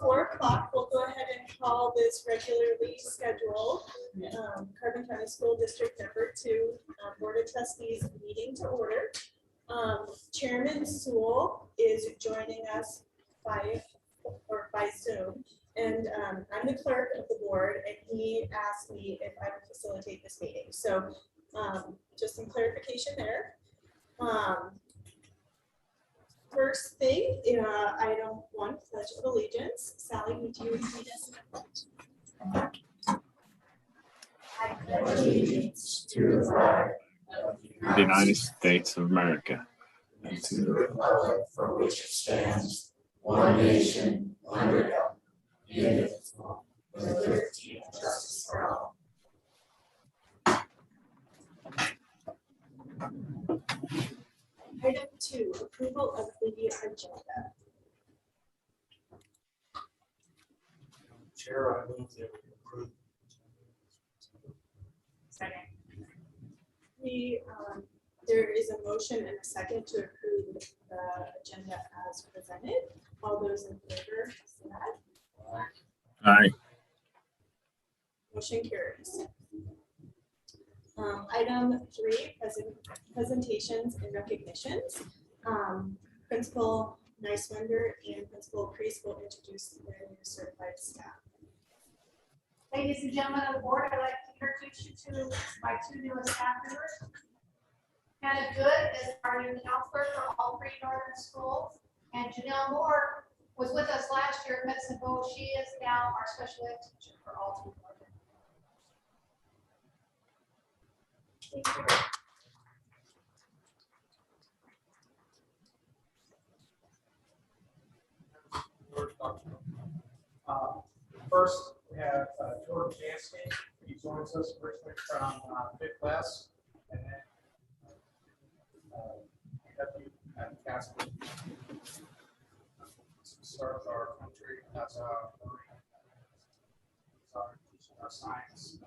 4 o'clock. We'll go ahead and call this regularly scheduled Carbon County School District Number 2 Board of Trustees meeting to order. Chairman Sewell is joining us by Zoom, and I'm the clerk of the board, and he asked me if I would facilitate this meeting. So just some clarification there. First thing, item 1, Pledge of Allegiance. Sally, would you read us in the pledge? I pledge allegiance to the flag of the United States of America, and to the republic for which it stands, one nation, under God, indivisible, with liberty and justice for all. Item 2, approval of the agenda. Chair, I move that we approve. Second. There is a motion and a second to approve the agenda as presented. All those in favor, say aye. Aye. Motion carries. Item 3, presentations and recognitions. Principal Nicewender and Principal Priest will introduce their new certified staff. Ladies and gentlemen of the board, I'd like to introduce you to my 2 newest staff members. Hannah Good is our new counselor for all 3 northern schools, and Janelle Moore was with us last year at Medicine Bow. She is now our special ed teacher for all 2 northern. Thank you. First, we have Jordan Jansen. He joins us originally from fifth class, and then deputy at Casper. Serves our country as a Marine. Teaching our science,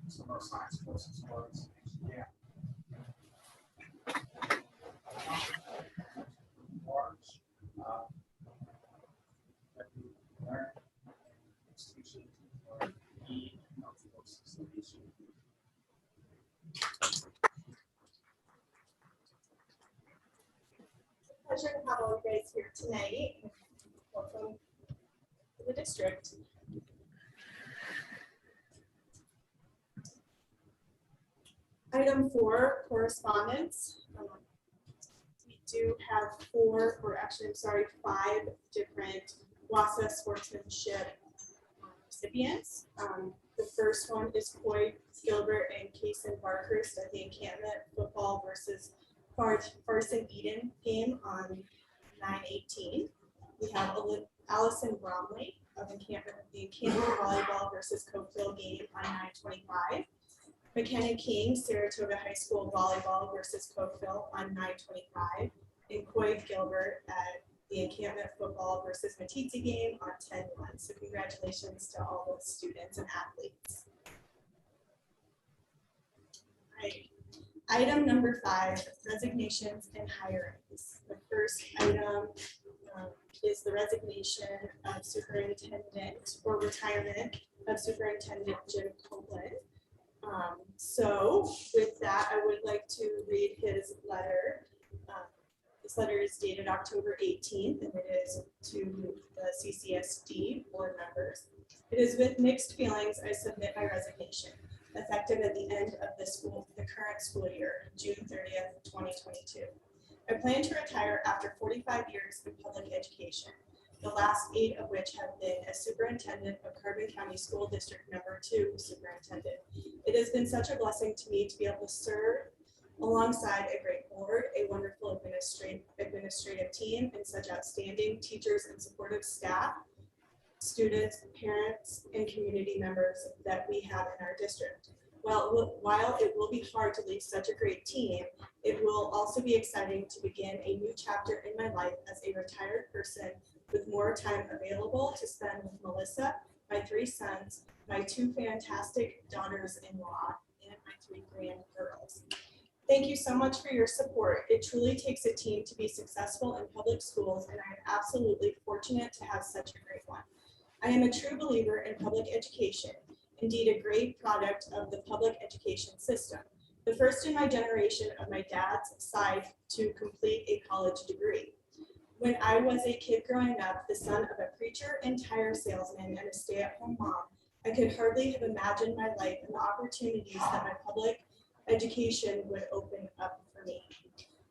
some of our science courses for us. Yeah. March. Pleasure to have all you guys here tonight. Welcome to the district. Item 4, correspondence. We do have 5 different WASA sportsmanship recipients. The first one is Coy Gilbert and Kason Barkhurst at the encampment football versus Farson Eden game on 9/18. We have Allison Bromley of the encampment volleyball versus Cokeville game on 9/25. McKenna King, Saratoga High School volleyball versus Cokeville on 9/25. And Coy Gilbert at the encampment football versus Matizzi game on 10/1. So congratulations to all those students and athletes. Right. Item number 5, resignations and hirings. The first item is the resignation of superintendent or retirement of Superintendent Jim Copeland. So with that, I would like to read his letter. This letter is dated October 18th, and it is to the CCSD board members. It is with mixed feelings I submit my resignation, effective at the end of the current school year, June 30th, 2022. I plan to retire after 45 years in public education, the last 8 of which have been as superintendent of Carbon County School District Number 2 superintendent. It has been such a blessing to me to be able to serve alongside a great board, a wonderful administrative team, and such outstanding teachers and supportive staff, students, parents, and community members that we have in our district. While it will be hard to leave such a great team, it will also be exciting to begin a new chapter in my life as a retired person with more time available to spend with Melissa, my 3 sons, my 2 fantastic daughters-in-law, and my 3 grandgirls. Thank you so much for your support. It truly takes a team to be successful in public schools, and I am absolutely fortunate to have such a great one. I am a true believer in public education, indeed a great product of the public education system. The first in my generation of my dad's side to complete a college degree. When I was a kid growing up, the son of a preacher and tire salesman and a stay-at-home mom, I could hardly have imagined my life and the opportunities that my public education would open up for me.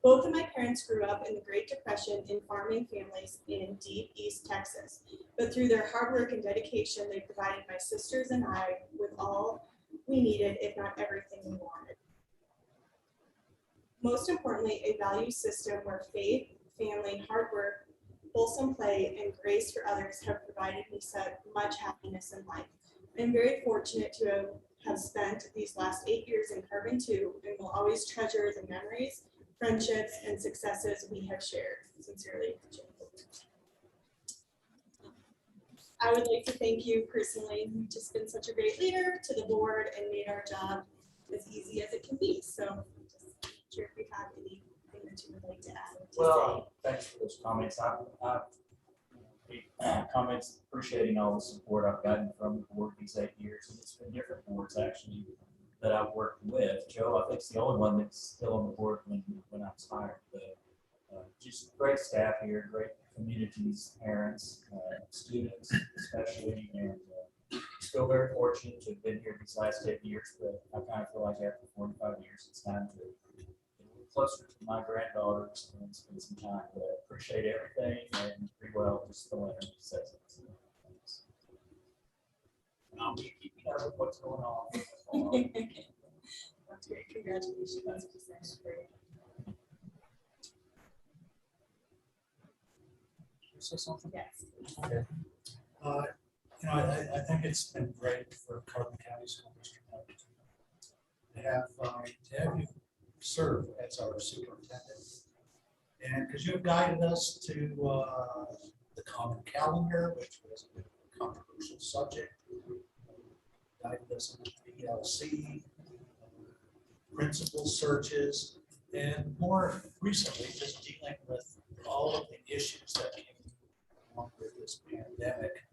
Both of my parents grew up in the Great Depression in farming families in deep East Texas, but through their hard work and dedication, they provided my sisters and I with all we needed, if not everything we wanted. Most importantly, a value system where faith, family, hard work, wholesome play, and grace for others have provided me so much happiness in life. I'm very fortunate to have spent these last 8 years in Carbon 2 and will always treasure the memories, friendships, and successes we have shared. Sincerely, Jim. I would like to thank you personally. You've just been such a great leader to the board and made our job as easy as it can be. So just sure if you have anything that you would like to add. Well, thanks for those comments. Comments appreciating all the support I've gotten from the board these 8 years, and it's been different boards actually that I've worked with. Joe, I think it's the only one that's still on the board when I was hired. But just great staff here, great communities, parents, students especially, and still very fortunate to have been here these last 8 years. But I kind of feel like after 45 years, it's time to closer to my granddaughters and spend some time. But I appreciate everything, and pretty well just the letter says it. So, thanks. And I'll be keeping up with what's going on. That's great. Congratulations. That's great. Say something? Yes. Okay. I think it's been great for Carbon County School District to have you serve as our superintendent, and because you have guided us to the common calendar, which was a controversial subject, guided us in the PLC, principal searches, and more recently, just dealing with all of the issues that came along with this pandemic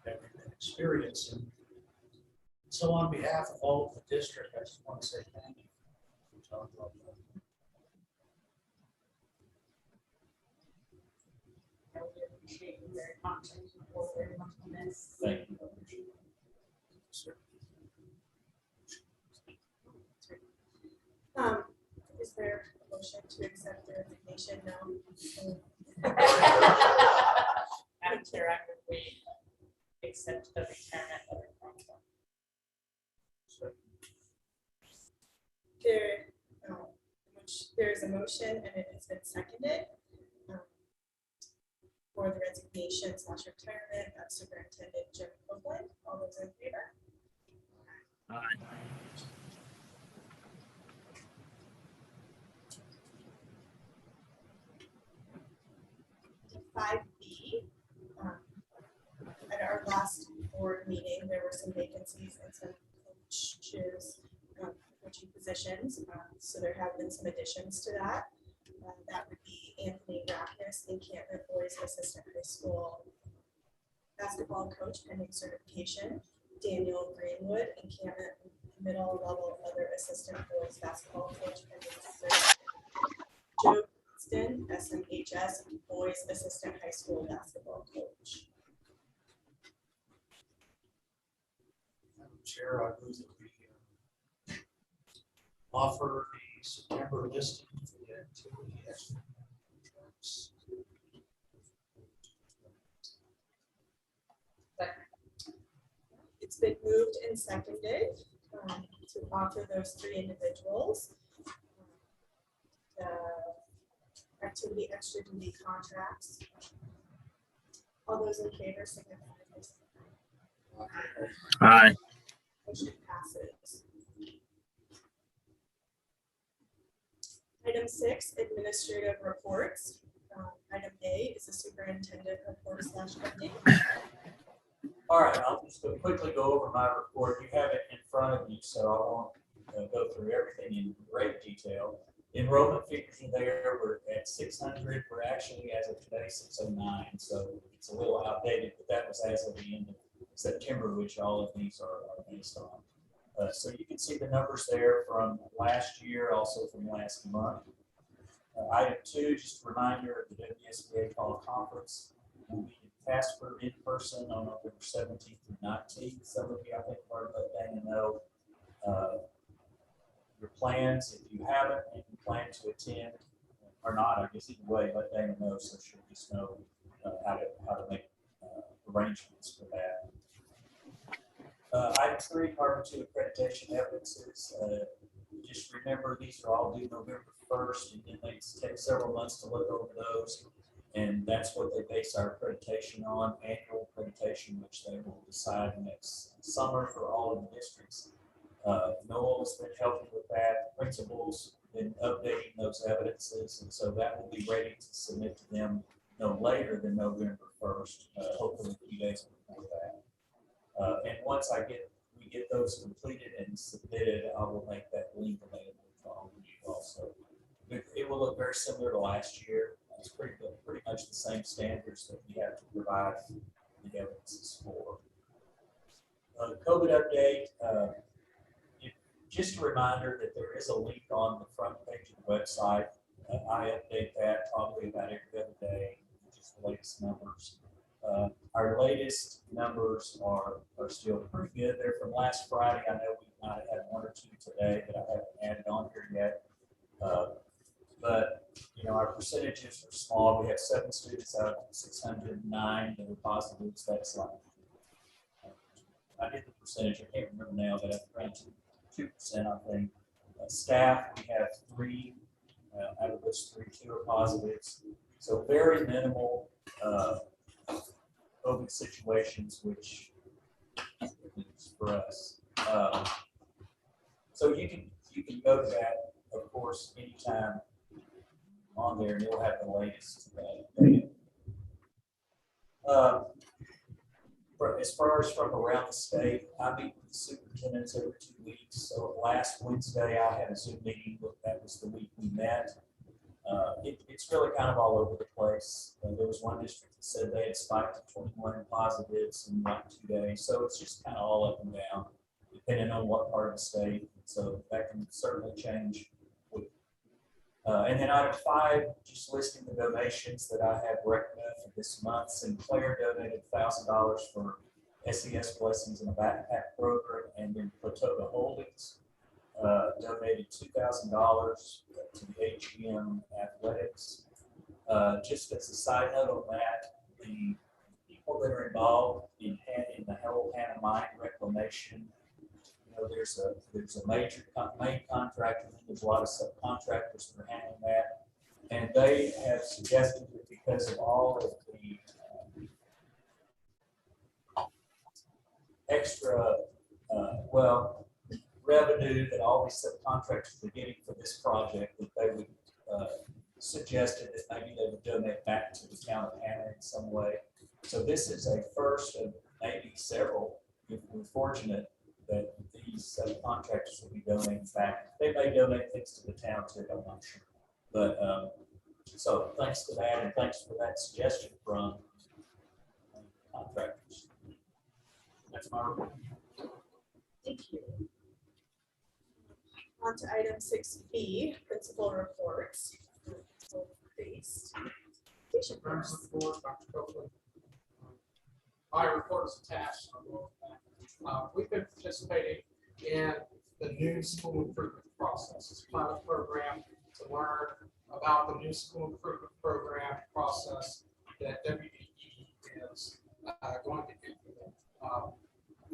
that we've been experiencing. So on behalf of all of the district, I just want to say thank you. I really appreciate you very much. And you both very much on this. Thank you. Is there a motion to accept the resignation? No. Madam Chair, I would we accept the retirement letter from them. There's a motion and it has been seconded for the resignation / retirement of Superintendent Jim Copeland. All those in favor? Aye. 5B. At our last board meeting, there were some vacancies and some coaching positions. So there have been some additions to that. That would be Anthony Rackness, Encampment Boys Assistant High School basketball coach pending certification. Daniel Greenwood, Encampment Middle Level Other Assistant Boys Basketball coach pending certification. Joe Kingston, SMHS Boys Assistant High School basketball coach. Madam Chair, I move that we offer the September listing for the activity. It's been moved and seconded to offer those 3 individuals the activity extra duty contracts. All those in favor signify by saying aye. Aye. Motion passes. Item 6, administrative reports. Item A is the superintendent report / update. All right, I'll just quickly go over my report. You have it in front of you, so I won't go through everything in great detail. Enrollment figures are there. We're at 600. We're actually, as of today, 609. So it's a little outdated, but that was as of the end of September, which all of these are based on. So you can see the numbers there from last year, also from last month. Item 2, just a reminder of the WSBA Fall Conference. We'll be in Casper in person on November 17th through 19th. Some of you, I think, are letting Dana know your plans. If you haven't and you plan to attend or not, I guess either way, let Dana know so she'll just know how to make arrangements for that. Item 3, Carbon 2 accreditation evidences. Just remember, these are all due November 1st, and it may take several months to look over those. And that's what they base our accreditation on, annual accreditation, which they will decide next summer for all of the districts. Noel's been helping with that. Principals been updating those evidences, and so that will be ready to submit to them no later than November 1st, hopefully a few days before that. And once we get those completed and submitted, I will make that link available to all of you also. It will look very similar to last year. It's pretty much the same standards that we have to provide the evidences for. COVID update. Just a reminder that there is a link on the front page of the website. I update that probably about every other day, just the latest numbers. Our latest numbers are still pretty good. They're from last Friday. I know we might have had 1 or 2 today that I haven't added on here yet. But you know, our percentages are small. We have 7 students out of 609 that are positives. That's like, I did the percentage. I can't remember now, but I've around 2%, I think. Staff, we have 3 out of those 3, 2 are positives. So very minimal COVID situations, which is for us. So you can go to that, of course, anytime on there, and you'll have the latest data. As far as from around the state, I meet with the superintendents every 2 weeks. So last Wednesday, I had a Zoom meeting. That was the week we met. It's really kind of all over the place. There was one district that said they had spiked to 21 positives in like 2 days. So it's just kind of all up and down, depending on what part of the state. So that can certainly change. And then item 5, just listing the donations that I have recommended for this month. Sinclair donated $1,000 for SES Blessings in a Backpack program, and then Platoga Holdings donated $2,000 to the HEM Athletics. Just as a side note on that, the people that are involved in the whole Hannah Mine reclamation, you know, there's a major main contractor, and there's a lot of subcontractors that are handling that, and they have suggested that because of all of the extra revenue that all these subcontractors are getting for this project, that they would suggested that maybe they would donate back to the town of Hannah in some way. So this is a first of maybe several, if we're fortunate, that these subcontractors will be donating back. They may donate things to the town too, I'm not sure. But so thanks to that, and thanks for that suggestion from contractors. That's my report. Thank you. On to item 6B, principal reports. So based. Dr. Copeland. My report is attached. We've been participating in the new school improvement process. It's a pilot program to learn about the new school improvement program process that WDE is going to implement.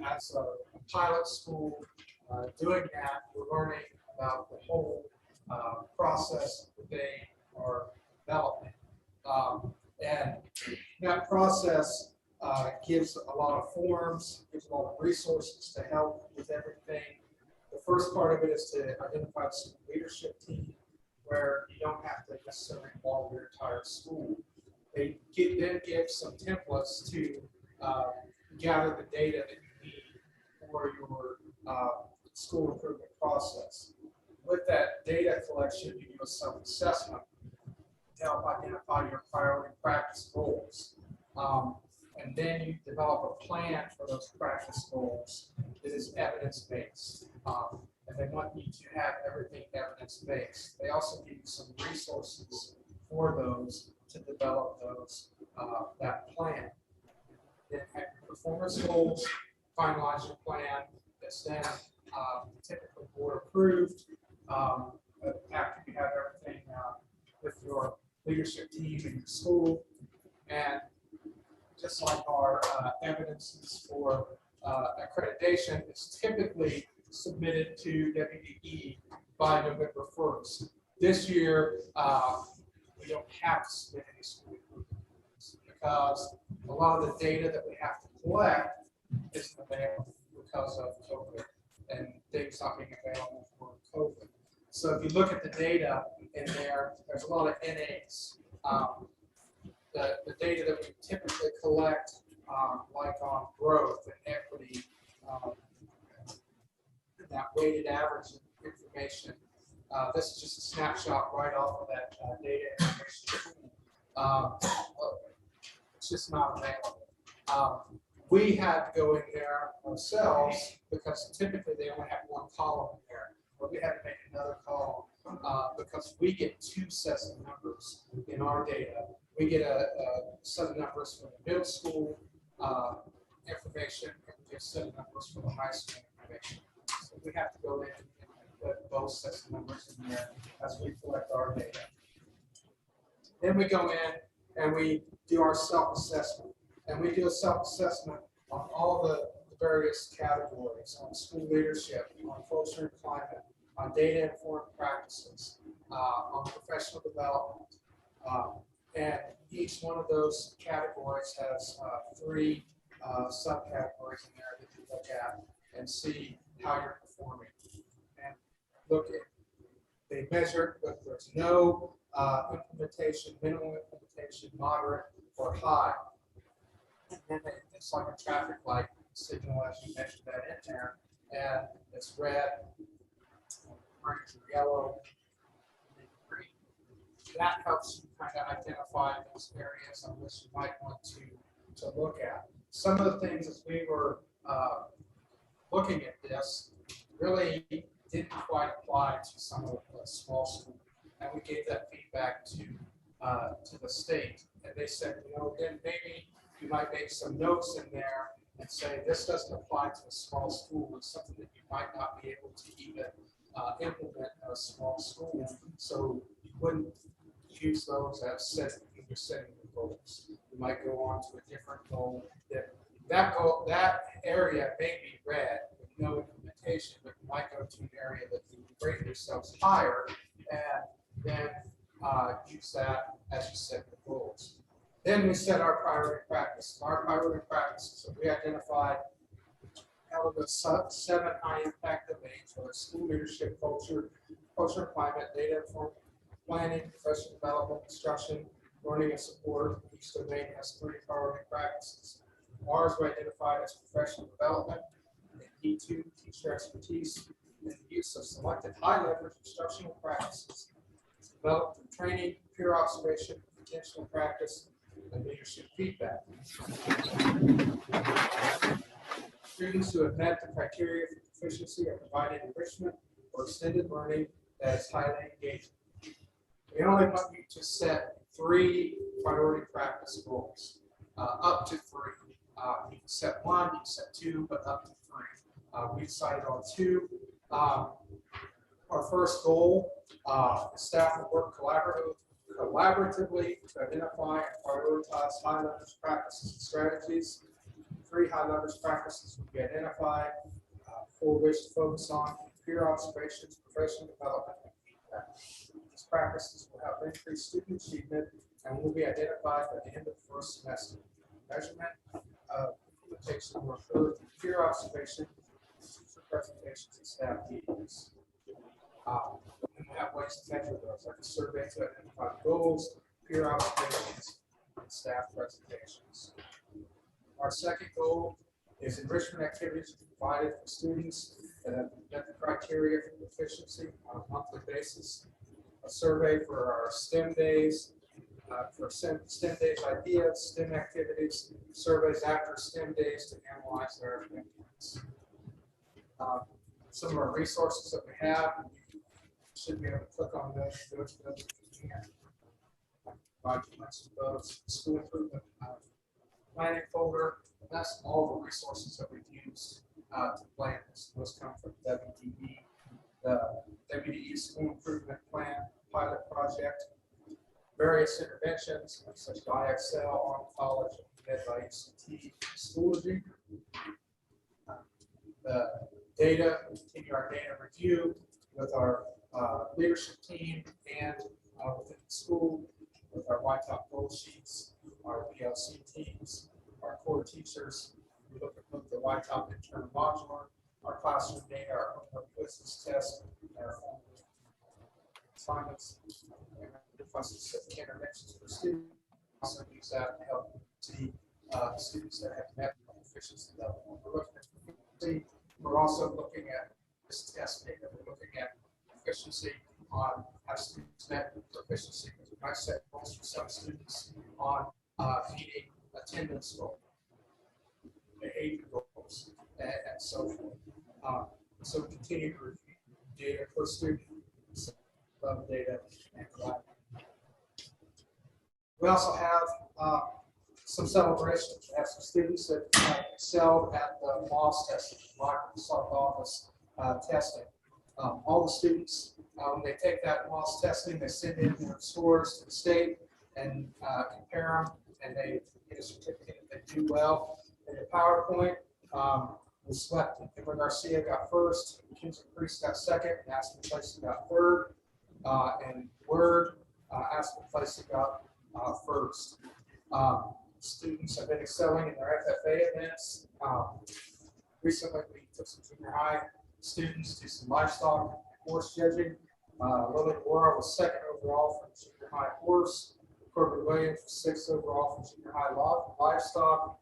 As a pilot school doing that, we're learning about the whole process that they are developing. And that process gives a lot of forms, gives a lot of resources to help with everything. The first part of it is to identify the school leadership team, where you don't have to necessarily involve your entire school. They then give some templates to gather the data that you need for your school improvement process. With that data collection, you do a self-assessment to help identify your priority practice goals. And then you develop a plan for those practice goals that is evidence-based. And they want you to have everything evidence-based. They also give you some resources for those to develop those, that plan. Then have your performance goals, finalize your plan, that's then typically board approved after you have everything with your leadership team in your school. And just like our evidences for accreditation, it's typically submitted to WDE by November 1st. This year, we don't have to submit any school improvements because a lot of the data that we have to collect isn't available because of COVID and things not being available for COVID. So if you look at the data in there, there's a lot of NAs. The data that we typically collect, like on growth and equity, that weighted average information. This is just a snapshot right off of that data information. It's just not available. We had to go in there ourselves because typically they only have one column in there, but we had to make another column because we get two sets of numbers in our data. We get a set of numbers for the middle school information, and we get a set of numbers for the high school information. So we have to go in and put both sets of numbers in there as we collect our data. Then we go in and we do our self-assessment. And we do a self-assessment on all the various categories, on school leadership, on culture and climate, on data-informed practices, on professional development. And each one of those categories has three subcategories in there that you look at and see how you're performing. And look at, they measure whether there's no implementation, minimal implementation, moderate, or high. And then it's like a traffic light signal as you measure that in there, and it's red, orange, or yellow, and green. That helps you kind of identify those areas on which you might want to look at. Some of the things as we were looking at this really didn't quite apply to some of the small schools, and we gave that feedback to the state, and they said, you know, then maybe you might make some notes in there and say this doesn't apply to a small school. It's something that you might not be able to even implement in a small school, so you wouldn't use those as set when you're setting the goals. You might go on to a different goal. That area may be red with no implementation, but you might go to an area that you rate yourselves higher and then use that as you set the goals. Then we set our priority practice. Our priority practices, so we identified out of the 7 high impact domains, whether school leadership, culture and climate, data informed planning, professional development, instruction, learning and support. Each domain has 3 priority practices. Ours were identified as professional development, and E2, teacher expertise, and the use of selected high leverage instructional practices developed through training, peer observation, intentional practice, and leadership feedback. Students who have met the criteria for proficiency are provided enrichment or extended learning that is highly engaging. We only want you to set 3 priority practice goals, up to 3. You can set 1, you can set 2, but up to 3. We decided on 2. Our first goal, staff will work collaboratively to identify and prioritize high leverage practices and strategies. 3 high leverage practices will be identified, 4 which to focus on peer observations, professional development, and feedback. These practices will help increase student achievement and will be identified by the end of the first semester. Measurement of implementation will occur through peer observation, presentations, and staff meetings. And we have ways to measure those, like a survey to identify goals, peer observations, and staff presentations. Our second goal is enrichment activities provided for students that have met the criteria for proficiency on a monthly basis. A survey for our STEM days, for STEM days ideas, STEM activities, surveys after STEM days to analyze their activities. Some of our resources that we have, you should be able to click on those if you can. Documents of those, school improvement planning folder, and that's all the resources that we've used to plan this. Those come from WDE, the WDE School Improvement Plan Pilot Project, various interventions such as IXL, on college, led by ECT, Schoology. The data, we continue our data review with our leadership team and within the school with our white top goal sheets, our PLC teams, our core teachers. We look at both the white top internal modular, our classroom data, our homework quizzes, tests, and our assignments, and identify specific interventions for students. Also use that to help see students that have met proficiency level. We're looking at proficiency. We're also looking at this test data. We're looking at proficiency on how students met proficiency. We might set goals for some students on meeting attendance goals, behavior goals, and so forth. So we continue to review data per student, level data, and provide. We also have some celebrations. We have some students that excelled at the MOS testing, Microsoft Office testing. All the students, when they take that MOS testing, they send in their scores to the state and compare them, and they get a certificate if they do well. In the PowerPoint, we selected Kimber Garcia got first, Kinsey Priest got second, and Aspen Placey got third, and Word, Aspen Placey got first. Students have been excelling in their FFA events. Recently, we took some junior high students to some livestock horse judging. Lily Laura was second overall for junior high horse. Corbin Williams was sixth overall for junior high livestock.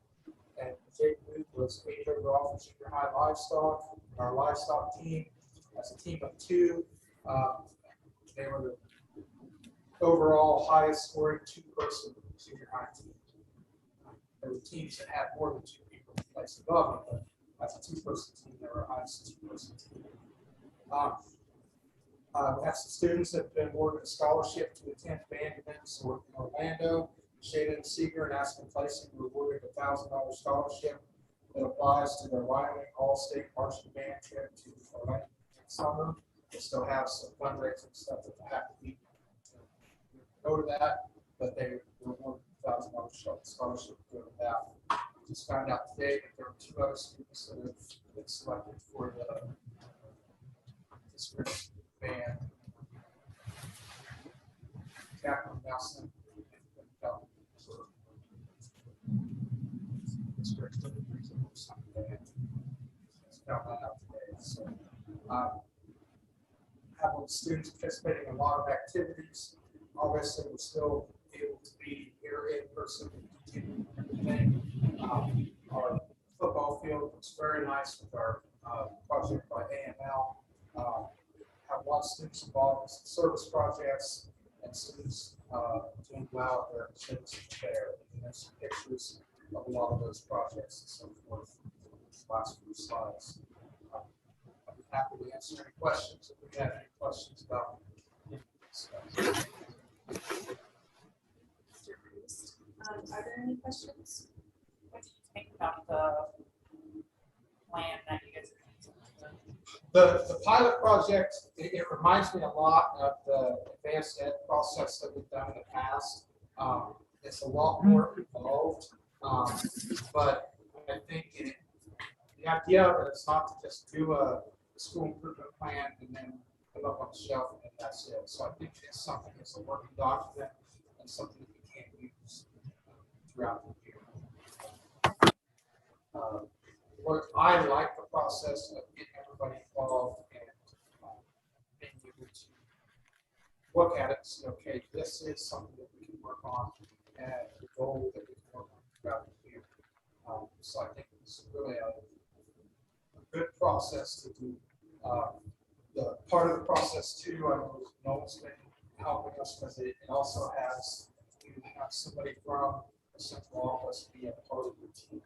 And Jake Booth was eighth overall for junior high livestock. Our livestock team, as a team of two, they were the overall highest scoring two-person junior high team. There were teams that had more than two people placed above them, but as a two-person team, they were a highest two-person team. We have some students that have been awarded a scholarship to attend band events in Orlando. Shannon Seeger and Aspen Placey were awarded a $1,000 scholarship that applies to their Wyoming All-State Marching Band trip to Orlando next summer. They still have some fundraising stuff that they have to be go to that, but they were awarded a $1,000 scholarship to go to that. Just found out today that there were two other students that have been selected for the district band. Catherine Nelson and district band. Just found that out today. So have students participating in a lot of activities. Obviously, we're still able to be here in person and everything. Our football field looks very nice with our project by AML. Have a lot of students involved in some service projects and students doing well at their service fair. And there's some pictures of a lot of those projects and so forth. Last few slides. I'd be happy to answer any questions if we have any questions about any of this stuff. Are there any questions? What do you think about the plan that you guys are using? The pilot project, it reminds me a lot of the advanced ed process that we've done in the past. It's a lot more involved, but I think the idea of it is not to just do a school improvement plan and then put up on the shelf and that's it. So I think it's something that's a working document and something that we can use throughout the year. What I like the process of getting everybody involved and being able to look at it and say, okay, this is something that we can work on and the goal that we can work on throughout the year. So I think it's really a good process to do The part of the process too, I know Noel's been helping us because it also has, you have somebody from the central office be a part of the team.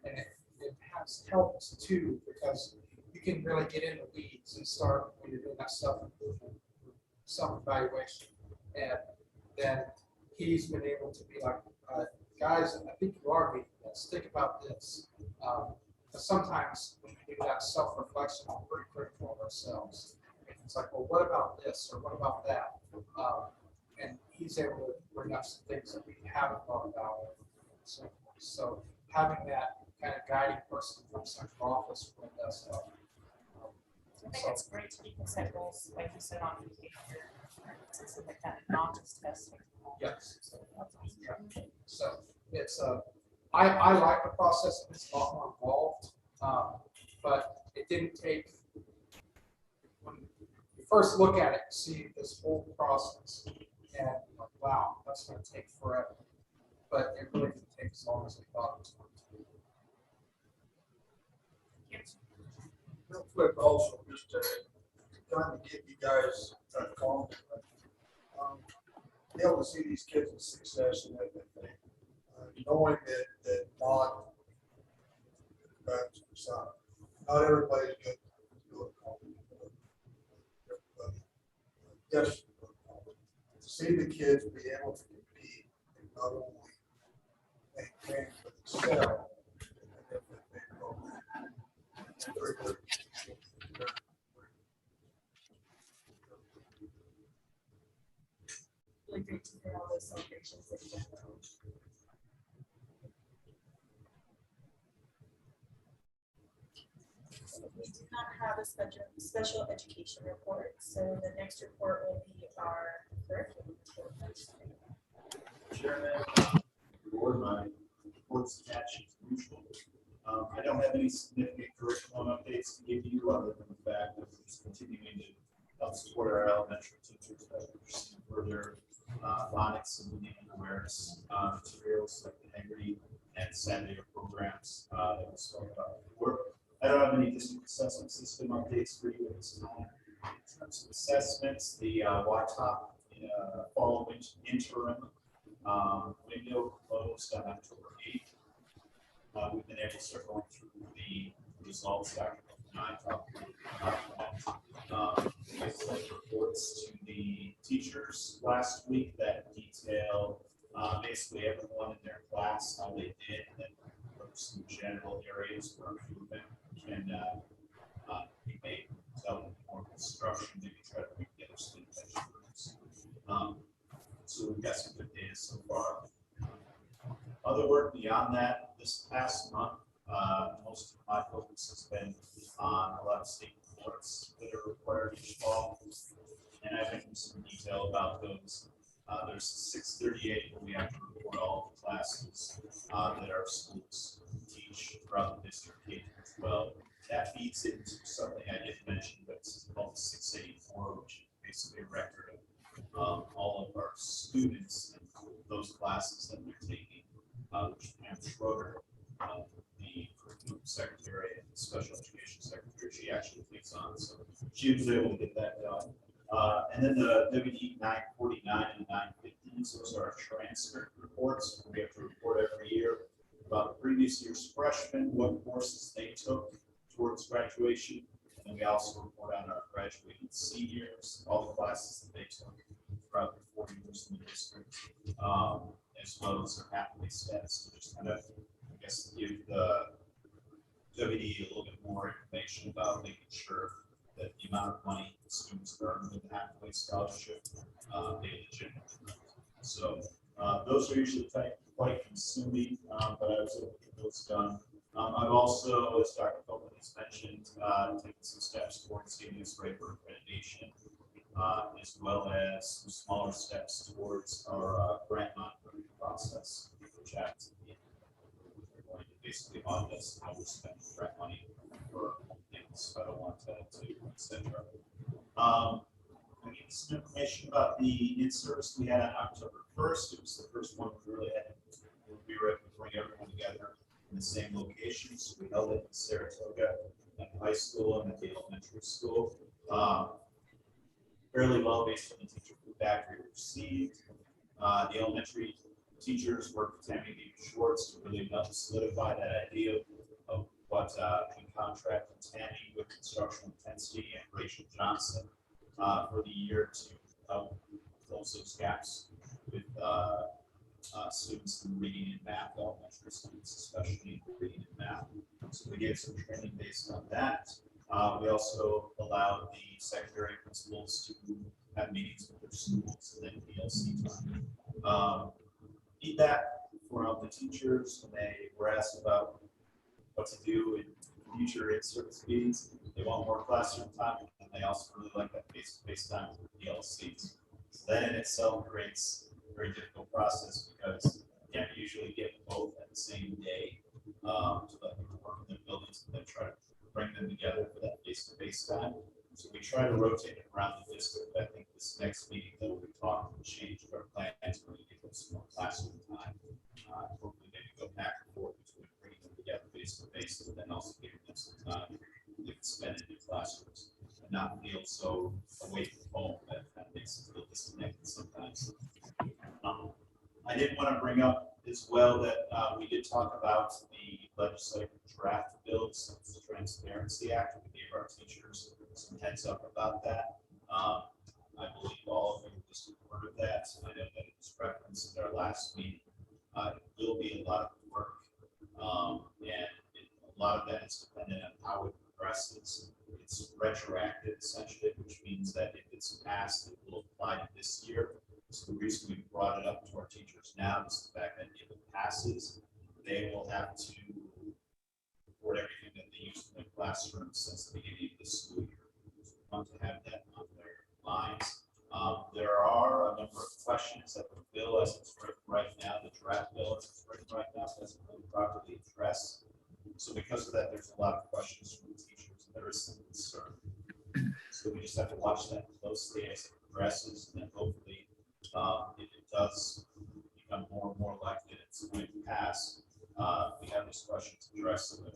And it has helped too, because you can really get in the weeds and start when you're doing that self-evaluation. And then he's been able to be like, guys, I think you are meeting this. Think about this. But sometimes when we do that self-reflection, we're pretty critical of ourselves. And it's like, well, what about this or what about that? And he's able to bring up some things that we haven't thought about. So having that kind of guiding person from central office really does help. I think it's great to keep set goals, like you said, on behavior, something like that, not just testing. Yes. So that's awesome. Yeah. So it's I like the process. It's a lot more involved, but it didn't take. When you first look at it, see this whole process, and like, wow, that's going to take forever. But it really didn't take as long as we thought it was going to. Real quick, also, just trying to get you guys calm. Be able to see these kids' success and everything. Knowing that not everybody's good. Yes, to see the kids be able to compete and not only maintain but excel. Very good. Really great to hear all those celebrations that you did. We do not have a special education report, so the next report will be our curriculum report. Chairman, board, my report's attached as usual. I don't have any significant curriculum updates to give you other than the fact that we're just continuing to help support our elementary teachers as we pursue further phonics and reading awareness materials like the Henry and Saturday programs that we spoke about before. I don't have any district assessment system updates for you at this time. In terms of assessments, the YTOP fall interim window closed on October 8th. We've been able to start going through the results after 9 I sent reports to the teachers last week that detail basically everyone in their class, how they did, and then some general areas where improvement can be made. So more construction, maybe try to bring together some measures. So we've got some good data so far. Other work beyond that, this past month, most of my focus has been on a lot of state reports that are required each fall. And I think there's some detail about those. There's 638 where we have to report all the classes that our schools teach throughout the district as well. That feeds into something I didn't mention, but it's called 684, which is basically a record of all of our students and those classes that they're taking, which Pam Schroeder, the curriculum secretary and special education secretary, she actually takes on. So she was able to get that done. And then the WD 949 and 950, those are our transcript reports. We have to report every year about the previous year's freshmen, what courses they took towards graduation. And then we also report on our graduating seniors, all the classes that they took throughout the 4 years in the district, as well as their pathway status to just kind of, I guess, give the WD a little bit more information about making sure that the amount of money the students earn with the pathway scholarship, they legitimate. So those are usually quite consuming, but I was able to get those done. I've also, as Dr. Feldman has mentioned, taken some steps towards getting this ready for accreditation, as well as some smaller steps towards our grant monitoring process, which acts at the end. We're going to basically audit us how we're spending grant money for things, so I don't want to etc. I need some information about the in-service we had on October 1st. It was the first one we really had. We were able to bring everyone together in the same location. So we held it in Saratoga at high school and at the elementary school. Fairly well based on the teacher feedback we received. The elementary teachers worked with Tammy Schwartz to really help solidify that idea of what we contract with Tammy with instructional intensity and Rachel Johnson for the year to help close those gaps with students in reading and math, elementary students, especially in reading and math. So we gave some training based on that. We also allowed the secondary principals to have meetings with their schools and then PLC time. Feedback from the teachers when they were asked about what to do in future in-service meetings. They want more classroom time, and they also really like that face-to-face time with the PLCs. So that in itself creates a very difficult process because you can't usually get both at the same day to let people work in their buildings and then try to bring them together for that face-to-face time. So we try to rotate it around the district. I think this next meeting that we'll be talking and change our plans for to give them some more classroom time. Hopefully maybe go back and forth between bringing them together face-to-face, but then also giving them some time they can spend in their classrooms and not feel so away from home that makes them feel disconnected sometimes. I did want to bring up as well that we did talk about the legislative draft bill, the Transparency Act. We gave our teachers some heads up about that. I believe all of them just heard of that. I know that it was referenced in our last meeting. It will be a lot of work, and a lot of that is dependent on how it progresses. It's retroactive essentially, which means that if it's passed, it will apply to this year. So the reason we brought it up to our teachers now is the fact that if it passes, they will have to report everything that they used in the classroom since the beginning of the school year. So we want to have that on their minds. There are a number of questions that the bill as it's written right now, the draft bill as it's written right now, doesn't really properly address. So because of that, there's a lot of questions from the teachers, and there is some concern. So we just have to watch that closely as it progresses, and then hopefully, if it does become more and more likely that it's going to pass, we have these questions addressed so that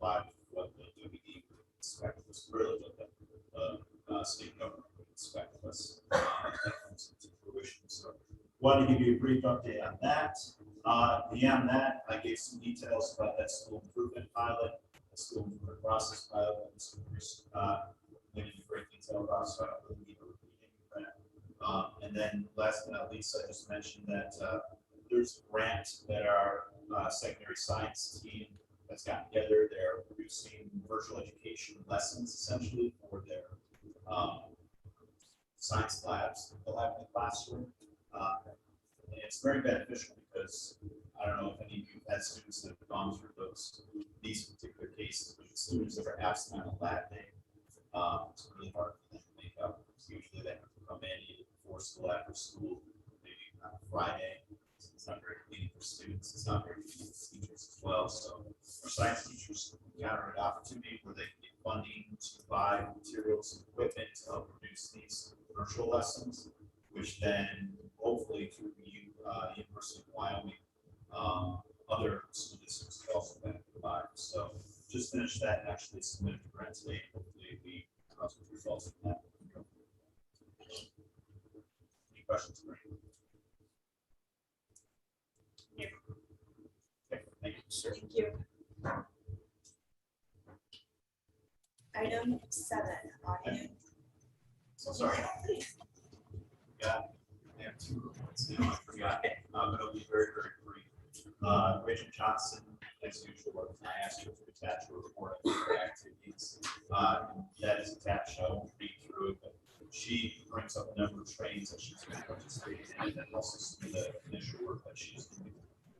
live what the WD would expect us, really what the state government would expect of us that comes into fruition. So wanted to give you a brief update on that. Beyond that, I gave some details about that school improvement pilot, the school improvement process pilot, and some went into great detail about, so I don't really need to repeat any of that. And then last but not least, I just mentioned that there's a grant that our secondary science team has gotten together. They're producing virtual education lessons essentially for their science labs that they'll have in the classroom. And it's very beneficial because I don't know if any of you have had students that have gone through these particular cases, but the students that are absent on a lab day, it's really hard for them to make up. Usually they have to come in either before school, after school, maybe on Friday. It's not very convenient for students. It's not very convenient for teachers as well. So our science teachers encounter an opportunity where they can get funding to buy materials and equipment to help produce these virtual lessons, which then hopefully through the University of Wyoming, other school districts can also benefit by. So just finished that and actually submitted the grant today. Hopefully we have some results from that. Any questions for me? Okay, thank you, sir. Thank you. Item 7, audience. So sorry. Yeah, I have 2 reports now. I forgot, but it'll be very, very brief. Rachel Johnson, as usual, I asked her to attach a report of her activities. That is attached. I won't read through it, but she brings up a number of trainings that she's been participating in, and then also some of the initial work that she's doing,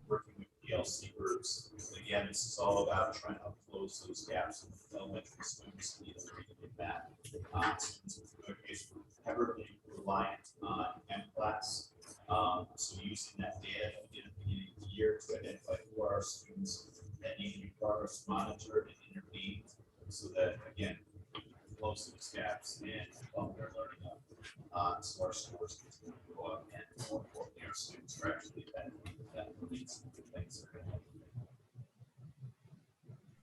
working with PLC groups. Again, this is all about trying to close those gaps in elementary students in either reading and math. Students is heavily reliant on MClass. So using that data at the beginning of the year to identify who are our students that need to be progress monitored and intervened, so that again, close those gaps and bump their learning up. So our scores continue to go up, and more importantly, our students are actually benefiting from that. These things are going to help.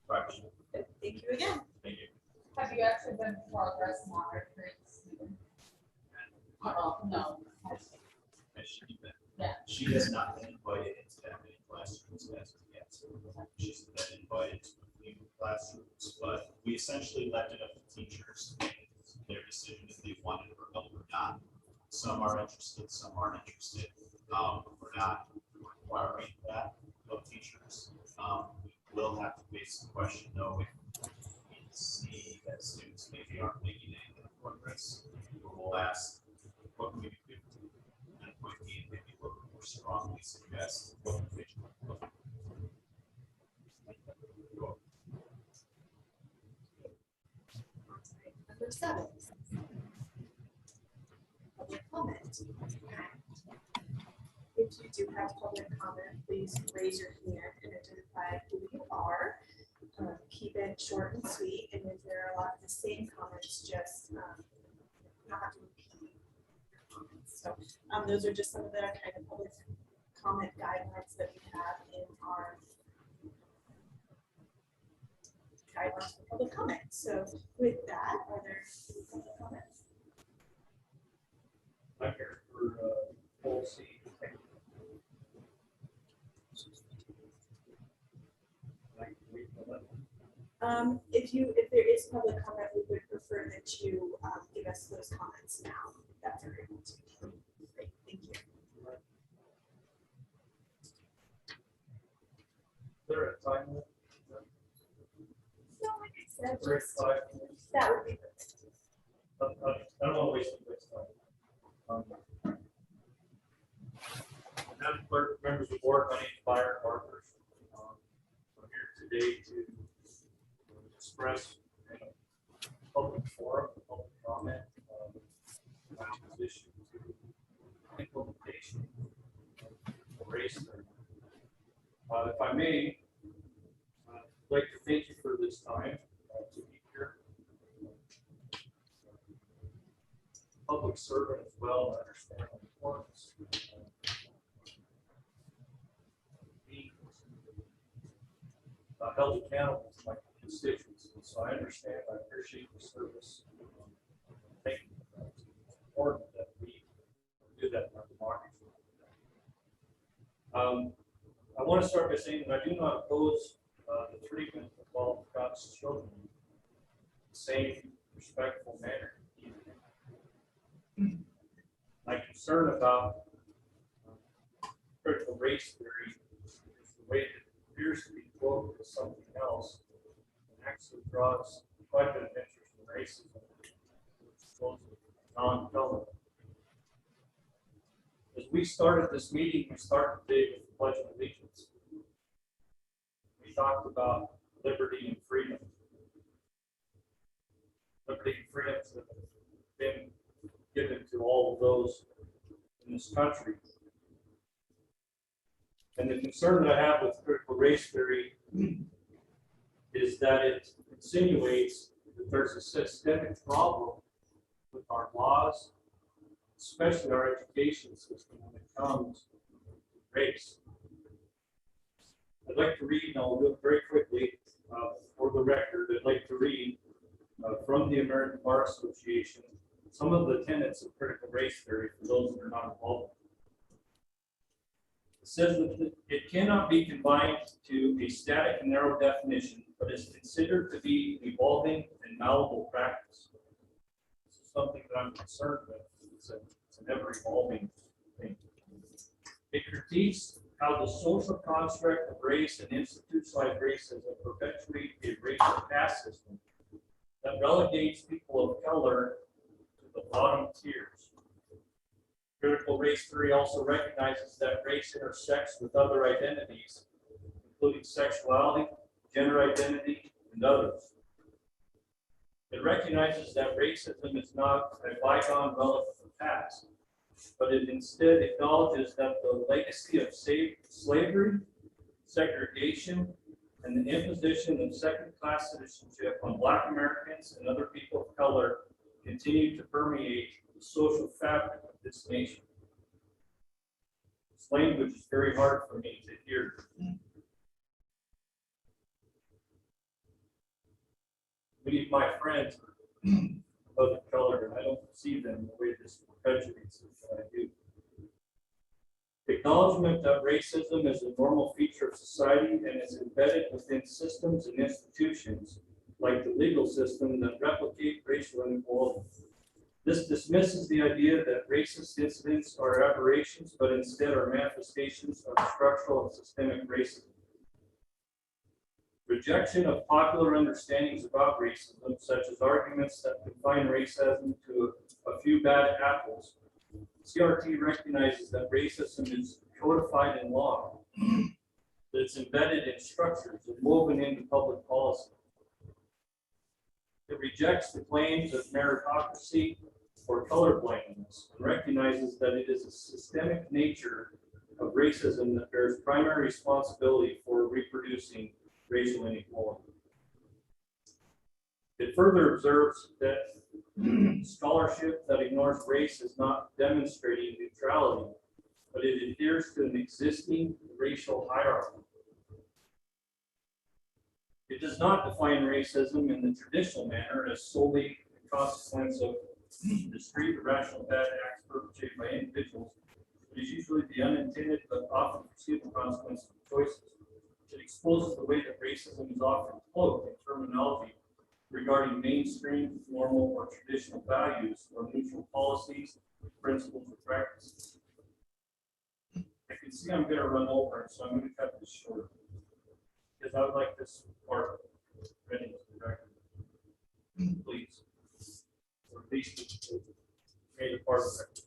Right. Thank you again. been progress monitoring. No. Has she been? Yeah. She has not been invited into that many classrooms as of yet. She's been invited to a few classrooms, but we essentially left it up to teachers to make their decision if they wanted her help or not. Some are interested, some aren't interested. We're not requiring that of teachers. We will have to face the question though, if we see that students maybe aren't making any progress, we'll ask, what can we do? And what we maybe look more strongly suggest. What we should look at. Number 7. Public comment. If you do have public comment, please raise your hand and identify who you are. Keep it short and sweet, and if there are a lot of the same comments, just not have to repeat your comments. So those are just some of the kind of public comment guidelines that we have in our guidelines for public comment. So with that, are there any public comments? I'm here for policy. If there is public comment, we would prefer that you give us those comments now. That's very much. Great, thank you. Is there a time limit? So like I said, Or just, 5 minutes? that would be perfect. I don't want to waste anybody's time. Madam Clerk, members of the board, my name is Byron Barker. I'm here today to express in a public forum, public comment, my opposition to implementation of race theory. If I may, I'd like to thank you for this time to be here. Public servant as well, I understand the importance. Being held accountable to my constituents, and so I understand, I appreciate the service. Thank you. It's important that we do that in our democracy. I want to start by saying that I do not oppose the treatment of all of God's children in the same respectful manner. My concern about critical race theory is the way it appears to be quoted as something else and actually draws quite a bit of interest in racism, which is mostly non-color. As we started this meeting, we started today with the Pledge of Allegiance. We talked about liberty and freedom. Liberty and freedom that have been given to all of those in this country. And the concern that I have with critical race theory is that it insinuates that there's a systemic problem with our laws, especially our education system when it comes to race. I'd like to read, and I'll do it very quickly for the record, I'd like to read from the American Bar Association some of the tenets of critical race theory for those that are not involved. It says that it cannot be confined to a static and narrow definition, but is considered to be an evolving and malleable practice. This is something that I'm concerned with. It's an ever-evolving thing. It critiques how the social construct of race and institutionalized racism perpetuate a racial caste system that relegates people of color to the bottom tiers. Critical race theory also recognizes that race intersects with other identities, including sexuality, gender identity, and others. It recognizes that racism is not a bygone relic of the past, but it instead acknowledges that the legacy of slavery, segregation, and the imposition of second-class citizenship on Black Americans and other people of color continue to permeate the social fabric of this nation. This language is very hard for me to hear. Many of my friends of the color, and I don't see them the way this perpetuates it, but I do. Acknowledgement that racism is a normal feature of society and is embedded within systems and institutions, like the legal system, that replicate racial inequality. This dismisses the idea that racist incidents are aberrations, but instead are manifestations of structural and systemic racism. Rejection of popular understandings about racism, such as arguments that confine racism to a few bad apples. CRT recognizes that racism is codified in law, that it's embedded in structures and woven into public policy. It rejects the claims of meritocracy or colorblindness and recognizes that it is a systemic nature of racism that bears primary responsibility for reproducing racial inequality. It further observes that scholarship that ignores race is not demonstrating neutrality, but it adheres to an existing racial hierarchy. It does not define racism in the traditional manner as solely a consequence of discrete or rational bad acts perpetrated by individuals. It is usually the unintended but often foreseeable consequence of choices. It exposes the way that racism is often cloaked in terminology regarding mainstream, normal, or traditional values or neutral policies, principles, or practices. I can see I'm going to run over it, so I'm going to cut this short because I would like this part ready to the record. Please. Or at least made a part of it.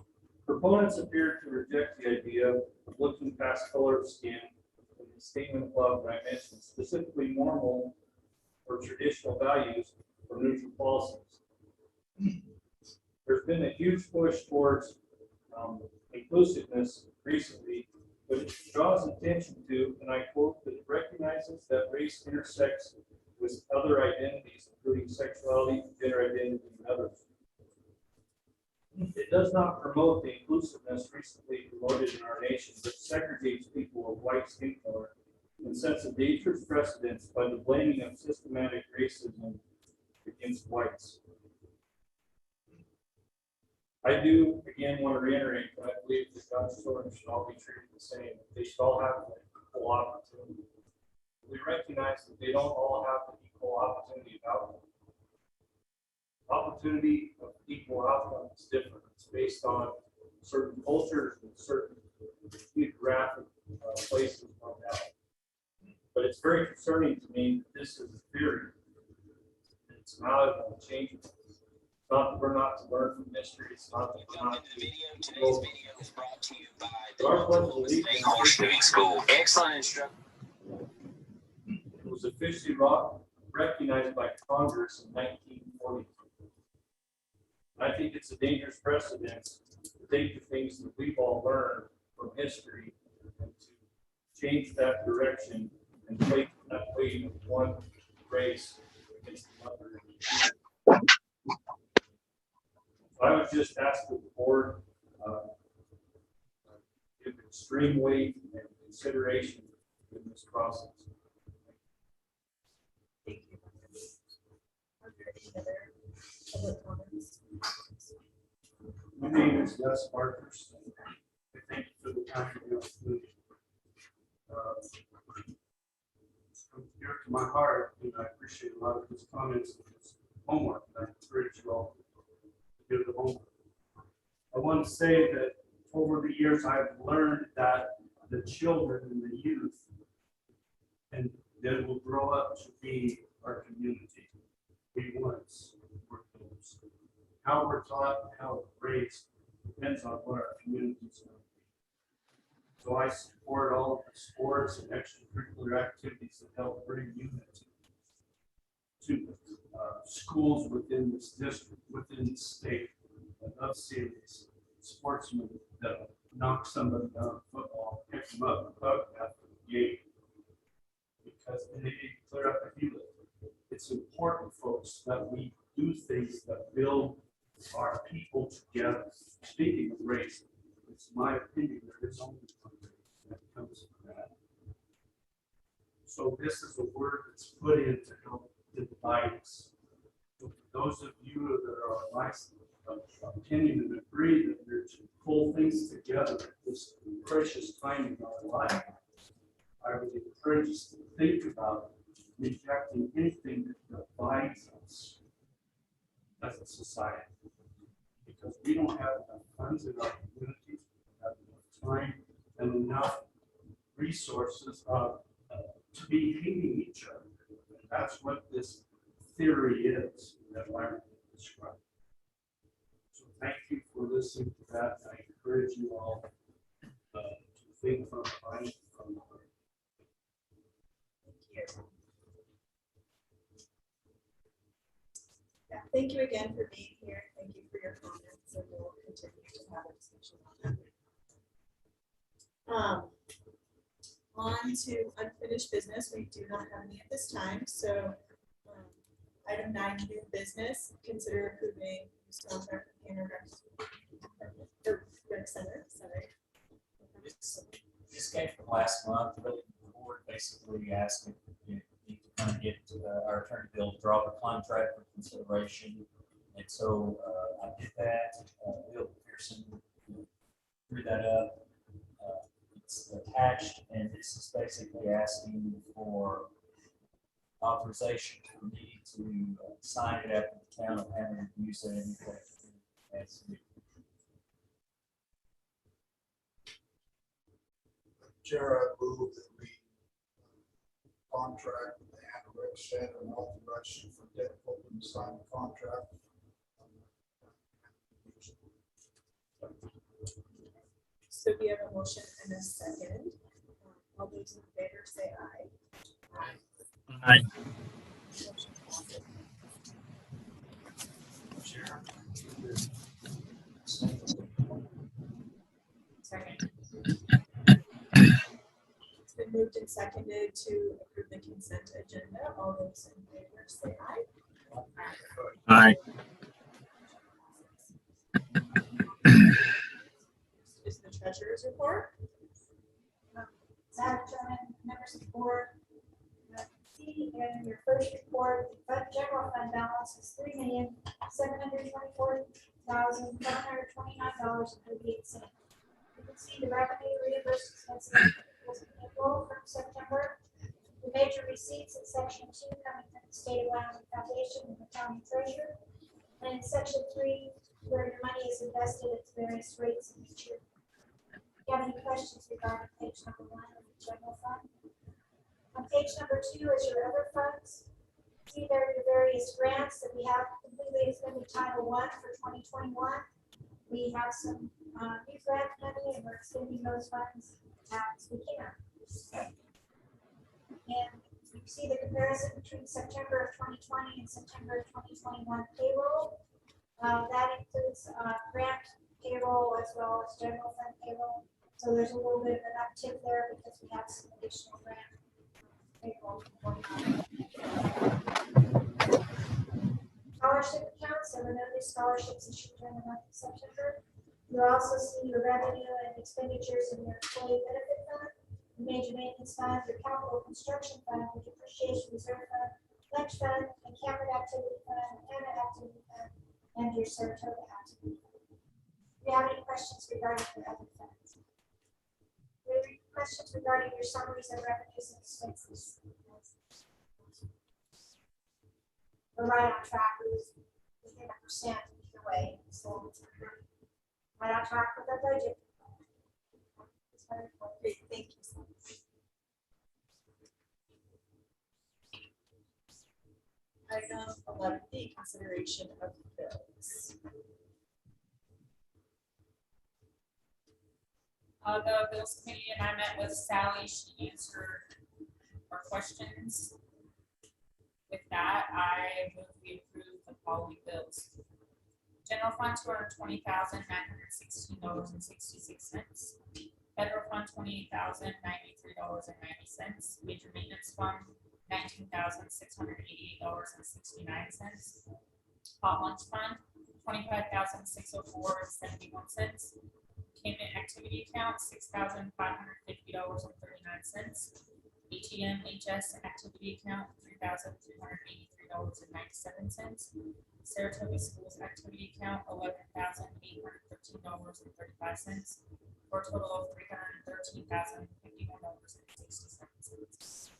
Proponents appear to reject the idea of looking past color of skin in the statement above that I mentioned, specifically normal or traditional values or neutral policies. There's been a huge push towards inclusiveness recently, but it draws attention to, and I quote, that it recognizes that race intersects with other identities, including sexuality, gender identity, and others. It does not promote the inclusiveness recently promoted in our nation, but segregates people of white skin color and sets a dangerous precedent by the blaming of systematic racism against whites. I do, again, want to reiterate that I believe that God's children should all be treated the same. They should all have the equal opportunity. We recognize that they don't all have the equal opportunity of outcome. Opportunity of equal outcome is different. It's based on certain cultures and certain geographic places on that. But it's very concerning to me that this is a theory. It's not changeable. It's not that we're not to learn from history. It's not that we're not to Today's video is brought to you by the School. Excellent instruction. It was officially recognized by Congress in 1940. I think it's a dangerous precedent to take the things that we've all learned from history and to change that direction and take that weight of one race against another. I would just ask that the board give extreme weight and consideration in this process. Thank you. Are there any other public comments? My name is Les Parkers. I thank you for the time you have. From here to my heart, and I appreciate a lot of his comments and his homework. And I encourage you all to do the homework. I want to say that over the years, I've learned that the children and the youth, and that will grow up to be our community. We once were those. How we're taught and how we're raised depends on what our community is going to be. So I support all of the sports and extracurricular activities that help bring unity to schools within this district, within the state. I love seeing these sportsmen that knock somebody down football, pick them up and hug after the game. Because they need to clear up the healing. It's important, folks, that we do things that build our people together. Speaking of race, it's my opinion there is only one race that comes from that. So this is a word that's put in to help divide us. So those of you that are of my opinion and agree that we're to pull things together at this precious time in our life, I would encourage us to think about rejecting anything that divides us as a society. Because we don't have enough funds in our communities, we have enough time and enough resources to be hating each other. And that's what this theory is that Larry described. So thank you for listening to that. I encourage you all to think from the mind, from the heart. Thank you. Yeah, thank you again for being here. Thank you for your comments, and we'll continue to have a discussion on that. On to unfinished business. We do not have any at this time, so item 9, new business. Consider approving use contract with Canada Rec Center. Sorry. This came from last month, really, the board basically asked if you to kind of get our attorney bill to draw the contract for consideration. And so I did that. Bill Pearson threw that up. It's attached, and this is basically asking for authorization for me to sign it after the town of having used it in effect. Chair, I move that we contract with the Hannah Rec Center and authorization for Deb Fulton to sign the contract. So we have a motion and a second. All those in favor say aye. Aye. Motion passes. Second. It's been moved and seconded to approve the consent agenda. All those in favor say aye. Aye. Is the treasurer's report? Madam Chairman, members of the board, see in your first report, the general fund balance is $3,724,729.38. You can see the revenue reimbursed expenses was in April from September. The major receipts in section 2 coming from the state of Wyoming Foundation and the county treasurer. And in section 3, where your money is invested at various rates in each year. If you have any questions regarding page number 1 of the general fund? On page number 2 is your other funds. See there are your various grants that we have completely expended Title I for 2021. We have some new grant money and we're extending those funds as we can. And you see the comparison between September of 2020 and September of 2021 payroll. That includes grant payroll as well as general fund payroll. So there's a little bit of an uptick there because we have some additional grant payroll. Scholarship accounts, there were no new scholarships issued during the month of September. You'll also see your revenue and expenditures in your employee benefit fund, major maintenance fund, your capital construction fund, your depreciation reserve fund, lunch fund, and cabinet activity fund, and activity fund, and your Saratoga activity fund. Do you have any questions regarding your other funds? Do you have any questions regarding your summaries of revenues and expenses? We're right on track with within 1% either way. So it's right on track with our budget. Great, thank you so much. Item 11B, consideration of bills. The bills committee and I met with Sally. She answered our questions. With that, I move we approve the following bills. General fund $220,916.66. Federal fund $28,093.90. Major maintenance fund $19,688.69. Hot lunch fund $25,604.71. Payment activity account $6,550.39. ATMHS activity account, $3,383.97. Saratoga Schools activity account, $11,813.35, for a total of $313,051.67.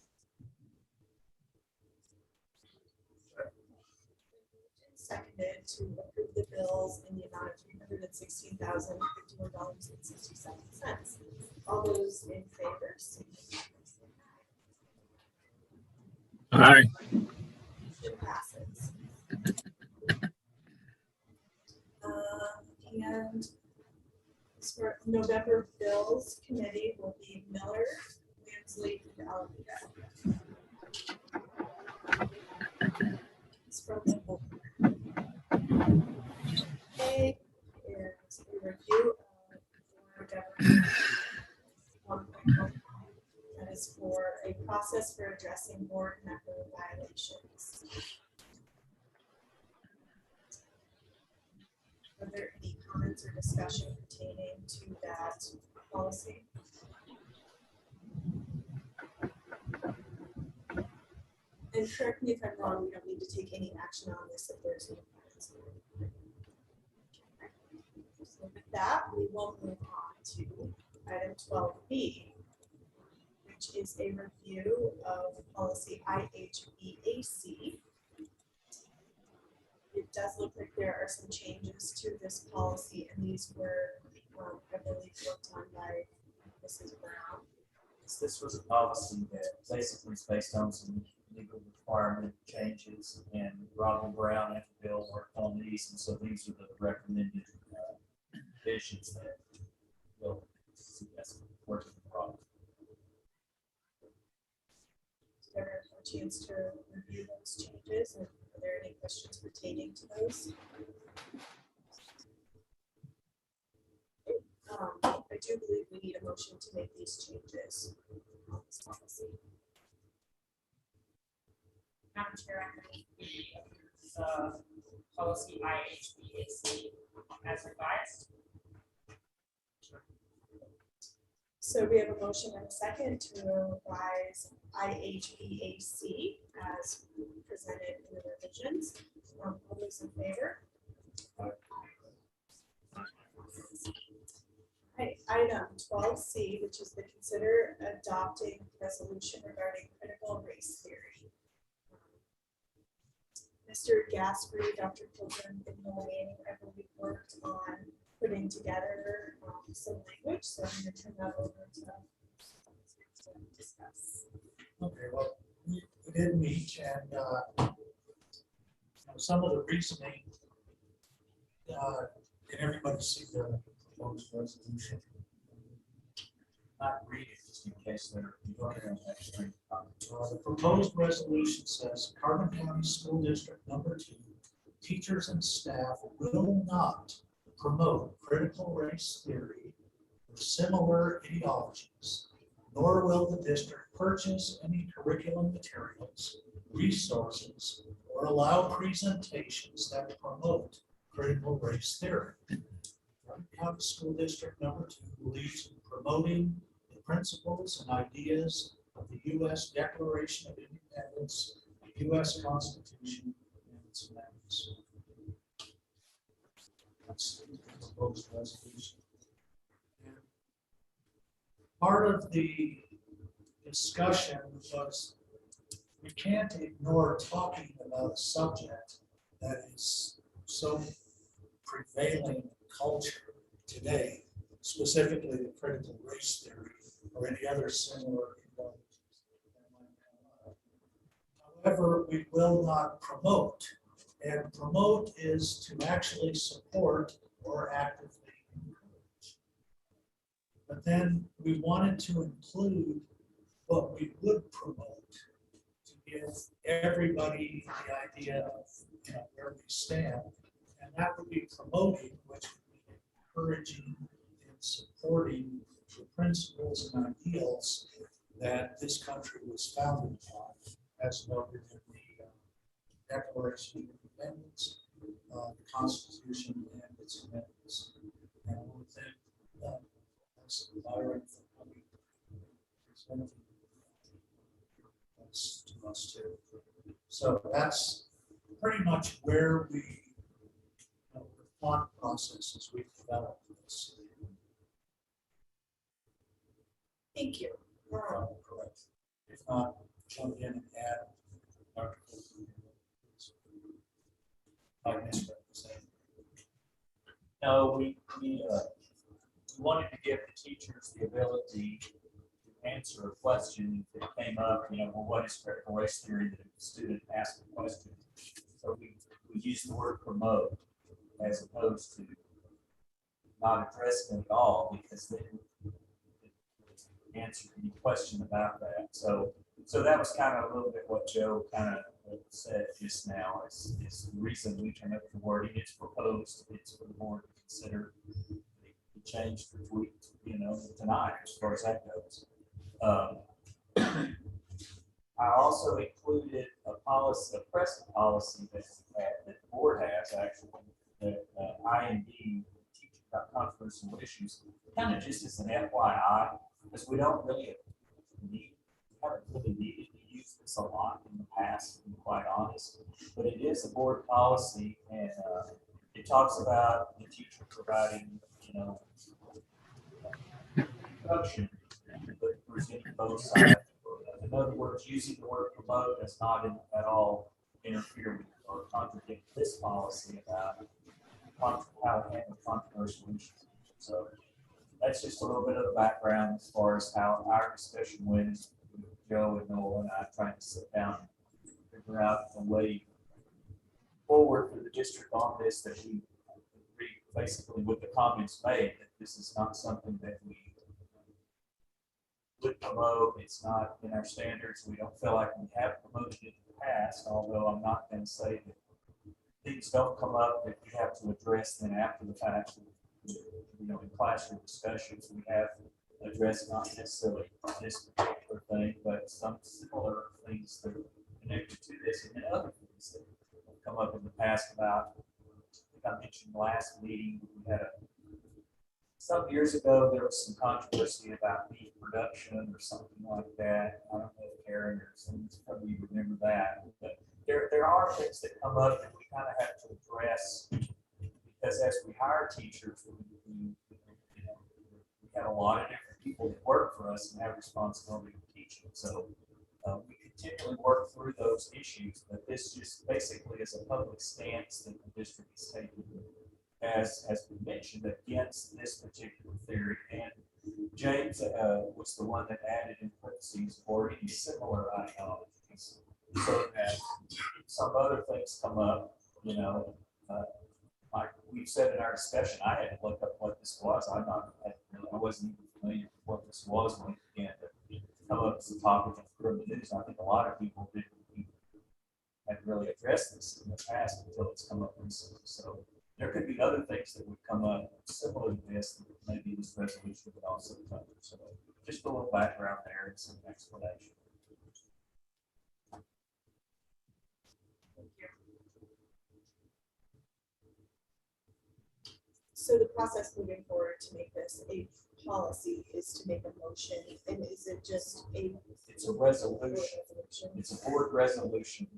Seconded to approve the bills in the amount of $316,051.67. All those in favor, signify by saying aye. Aye. Motion passes. And for November bills committee will be Miller, Lansley, and Alameda. It's from the board. Okay, is a review of board government 1.1. That is for a process for addressing board member violations. Are there any comments or discussion pertaining to that policy? And correct me if I'm wrong, we don't need to take any action on this if there's no comments. So with that, we will move on to item 12B, which is a review of policy IHBAC. It does look like there are some changes to this policy, and these were, I believe, worked on by Mrs. Brown. This was a policy that basically is based on some legal requirement changes, and Robin Brown and Bill worked on these, and so these are the recommended revisions that will suggest working the problem. Did everyone have a chance to review those changes, and are there any questions pertaining to those? I do believe we need a motion to make these changes on this policy. Madam Chair, I move we approve policy IHBAC as revised. So we have a motion and a second to revise IHBAC as presented in the revisions. All those in favor? Right, item 12C, which is the consider adopting resolution regarding critical race theory. Mr. Gaspery, Dr. Pilgrim, and Elaine, I believe, worked on putting together some language, so I'm going to turn that over to discuss. Okay, well, we did meet, and some of the reasoning, did everybody see the proposed resolution? Not read it, just in case they're. The proposed resolution says Carbon County School District Number 2, teachers and staff will not promote critical race theory or similar ideologies, nor will the district purchase any curriculum materials, resources, or allow presentations that promote critical race theory. Carbon County School District Number 2 believes in promoting the principles and ideas of the U.S. Declaration of Independence, the U.S. Constitution, and its amendments. That's the proposed resolution. And part of the discussion was we can't ignore talking about a subject that is so prevailing in culture today, specifically the critical race theory or any other similar ideologies that might come up. However, we will not promote, and promote is to actually support or actively encourage. But then we wanted to include what we would promote to give everybody the idea of where we stand, and that would be promoting, which would be encouraging and supporting the principles and ideals that this country was founded upon, as noted in the Declaration of Independence, the Constitution, and its amendments. And I want to thank Byron for coming. us too. So that's pretty much where we, the thought processes we developed this. Thank you. Correct. If not, jump in and add. Dr. Like misrepresented. No, we wanted to give the teachers the ability to answer a question if it came up, well, what is critical race theory, that a student asked a question. So we use the word promote as opposed to not addressing it at all, because they answer any question about that. So that was kind of a little bit what Joe kind of said just now, is the reason we turn up the wording. It's proposed, it's for the board to consider the change, the tweak, tonight, as far as that goes. I also included a policy, a present policy that the board has actually, that IND, teaching about controversial issues, kind of just as an FYI, because we don't really haven't really needed to use this a lot in the past, to be quite honest. But it is a board policy, and it talks about the teacher providing, instruction, but presenting both sides. In other words, using the word promote does not at all interfere with or contradict this policy about how to handle controversial issues. So that's just a little bit of the background as far as how our discussion went. Joe and Noel and I trying to sit down and figure out a way forward for the district on this, that we agree basically with the comments made, that this is not something that we would promote. It's not in our standards. We don't feel like we have promoted it in the past, although I'm not going to say that things don't come up that we have to address then after the fact. In classroom discussions, we have addressed not necessarily this particular thing, but some similar things that are connected to this, and then other things that have come up in the past about, I think I mentioned last meeting, we had some years ago, there was some controversy about beef production or something like that. I don't know if Karen or some of you remember that, but there are things that come up that we kind of have to address, because as we hire teachers, we have a lot of different people that work for us and have responsibility for teaching. So we continually work through those issues, but this just basically is a public stance that the district is taking, as we mentioned, against this particular theory. And James was the one that added in parentheses or any similar ideologies, so that some other things come up, like we've said in our discussion. I had to look up what this was. I wasn't even familiar with what this was when it began to come up as a topic in the news. I think a lot of people hadn't really addressed this in the past until it's come up recently. So there could be other things that would come up similar to this, that maybe this resolution would also cover. So just a little background there and some explanation. So the process moving forward to make this a policy is to make a motion, and is it just It's a resolution. It's a board resolution.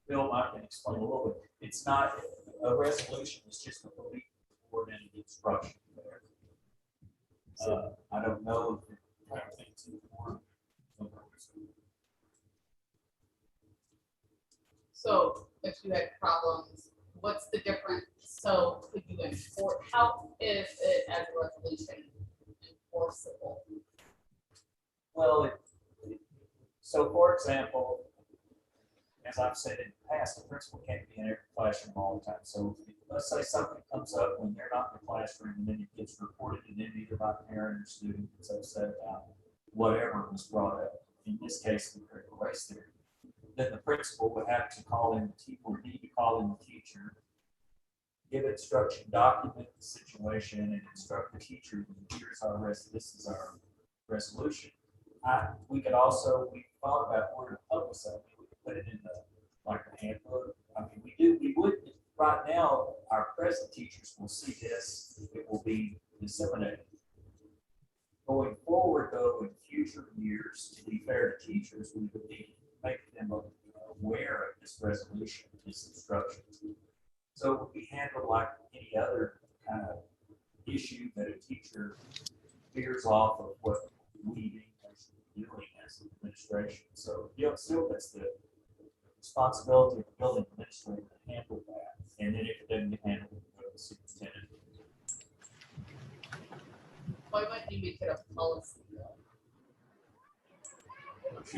Bill might can explain a little bit. It's not a resolution. It's just a belief board and an instruction there. I don't know if I don't think it's important. So if you had problems, what's the difference? So could you enforce, how is it as a resolution enforceable? Well, so for example, as I've said in the past, the principal can't be in every classroom all the time. So let's say something comes up when they're not in the classroom, and then it gets reported to them either by parent or student that's upset about whatever was brought up. In this case, the critical race theory. Then the principal would have to call in the teacher, or need to call in the teacher, give instruction, document the situation, and instruct the teacher, here's our this is our resolution. We could also, we thought about where to publish that. We could put it in the handbook. I mean, we would, right now, our present teachers will see this, it will be disseminated. Going forward, though, in future years, to be fair to teachers, we would need to make resolution is instructions. So it would be handled like any other kind of issue that a teacher figures off of what we are doing as an administration. So, still that's the responsibility of the building administrator to handle that. And then if it doesn't get handled, we go to the superintendent. Why wouldn't you make it a policy though?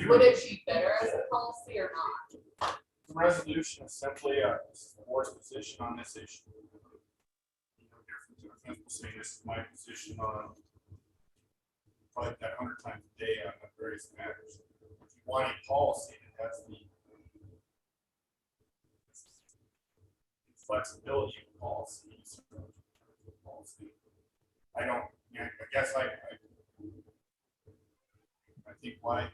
Would it be better as a policy or not? The resolution is simply a board's position on this issue. No different than I think we'll say this is my position on probably that 100 times a day on the various matters. If you want a policy that has the flexibility of policies, I don't, I guess I think why,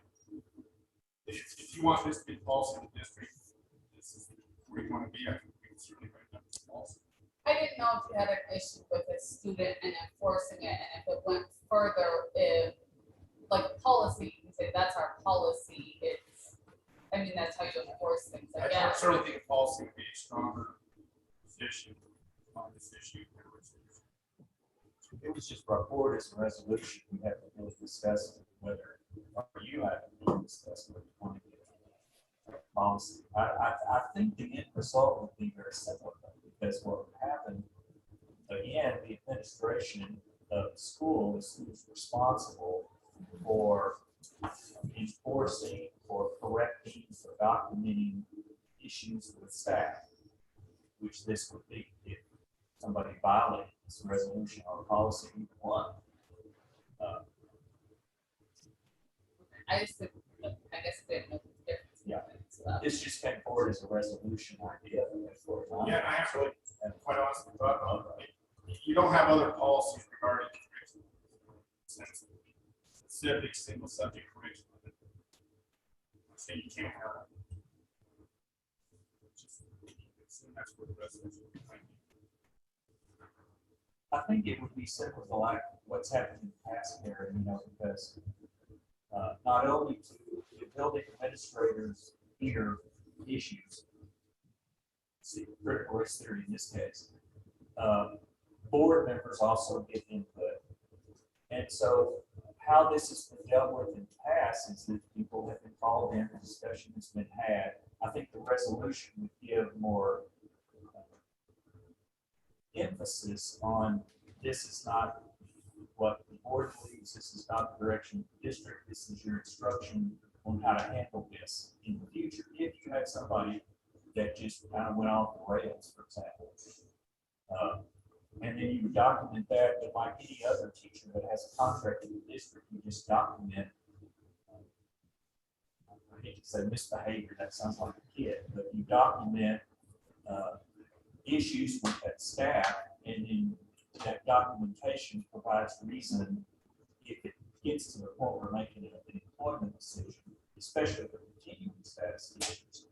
if you want this to be policy in the district, this is where you want to be, I think we can certainly write down this policy. I didn't know if you had an issue with a student and enforcing it, and if it went further, if, like, policy, you can say that's our policy, it's, I mean, that's how you enforce things, I I guess. certainly think a policy would be a stronger position on this issue. It was just brought forward as a resolution. We have to really discuss whether, or you have to really discuss whether you want to get a policy. I think the end result would be very similar, because what would happen, again, the administration of the school is who's responsible for enforcing, for correcting, for documenting issues with staff, which this would be if somebody violates this resolution or policy, either one. I guess I didn't know the difference. Yeah. So, This just came forward as a resolution idea. Yeah, I actually, quite honestly, thought about it. You don't have other policies regarding specific single subject curriculum. So you can't have. That's what the resolution is. I think it would be similar to like what's happened in the past here, because not only do the building administrators hear issues, see, critical race theory in this case, board members also get input. And so how this has been dealt with in the past is that people have been called in, the discussion has been had. I think the resolution would give more emphasis on this is not what the board believes, this is not the direction of the district, this is your instruction on how to handle this in the future. If you had somebody that just kind of went off the rails, for example, and then you would document that, but like any other teacher that has a contract with the district, you just document, I hate to say misbehavior, that sounds like a kid, but you document issues with that staff, and then that documentation provides reason if it gets to the point where making an employment decision, especially for continuing status issues,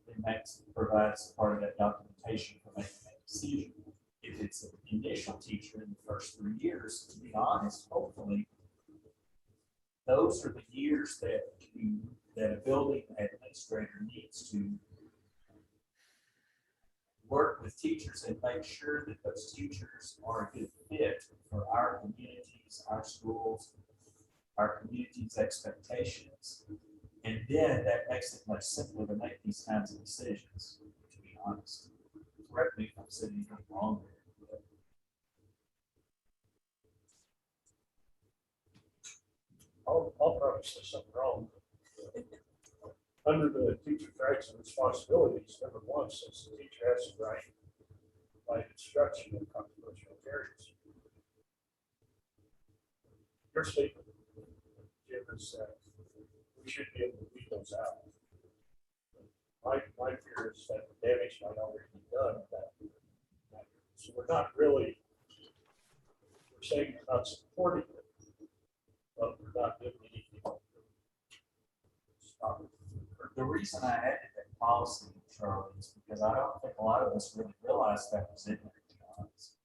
it provides part of that documentation for making that decision. If it's an initial teacher in the first 3 years, to be honest, hopefully, those are the years that a building administrator needs to work with teachers and make sure that those teachers are a good fit for our communities, our schools, our community's expectations. And then that makes it much simpler to make these kinds of decisions, to be honest. Correct me if I'm saying anything wrong there. I'll probably say something wrong. Under the teacher's rights and responsibilities, number one, says the teacher has the right to provide instruction in controversial areas. Your statement, Jim, is that we should be able to weed those out. My fear is that the damage might already be done. So we're not really, we're saying we're not supporting it, but we're not doing anything to stop it. The reason I added that policy, Charlie, is because I don't think a lot of us really realized that was in there, to be honest.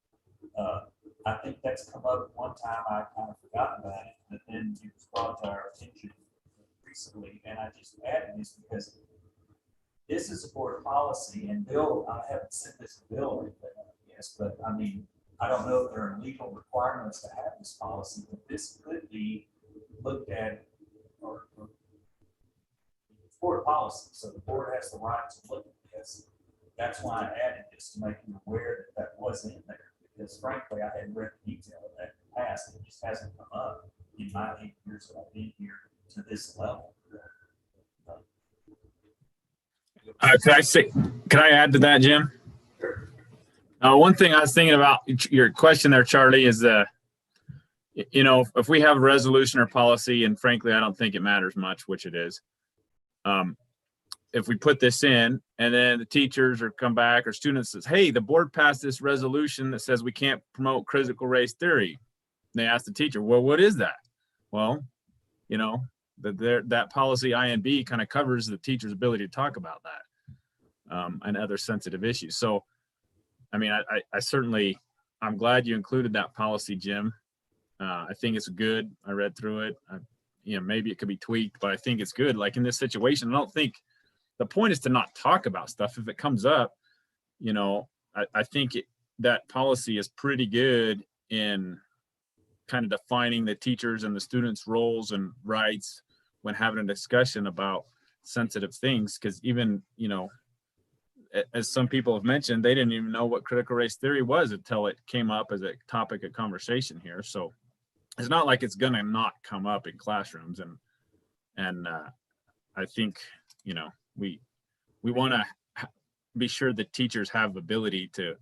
I think that's come up one time, I kind of forgot about it, but then it was brought to our attention recently, and I just added this because this is a board policy, and Bill, I haven't sent this to Bill or anything, yes, but I mean, I don't know if there are legal requirements to have this policy, but this could be looked at or board policy, so the board has the right to look at this. That's why I added this, to make you aware that that wasn't in there, because frankly, I hadn't read the detail of that in the past, it just hasn't come up in my 8 years that I've been here to this level. Could I add to that, Jim? One thing I was thinking about your question there, Charlie, is if we have a resolution or policy, and frankly, I don't think it matters much which it is. If we put this in and then the teachers or come back or students says, hey, the board passed this resolution that says we can't promote critical race theory. They ask the teacher, well, what is that? Well, that policy INB kind of covers the teacher's ability to talk about that and other sensitive issues. So, I mean, I certainly, I'm glad you included that policy, Jim. I think it's good. I read through it. Maybe it could be tweaked, but I think it's good. Like in this situation, I don't think the point is to not talk about stuff. If it comes up, I think that policy is pretty good in kind of defining the teachers and the students' roles and rights when having a discussion about sensitive things. Because even, as some people have mentioned, they didn't even know what critical race theory was until it came up as a topic of conversation here. So it's not like it's going to not come up in classrooms. And I think, we want to be sure that teachers have ability to,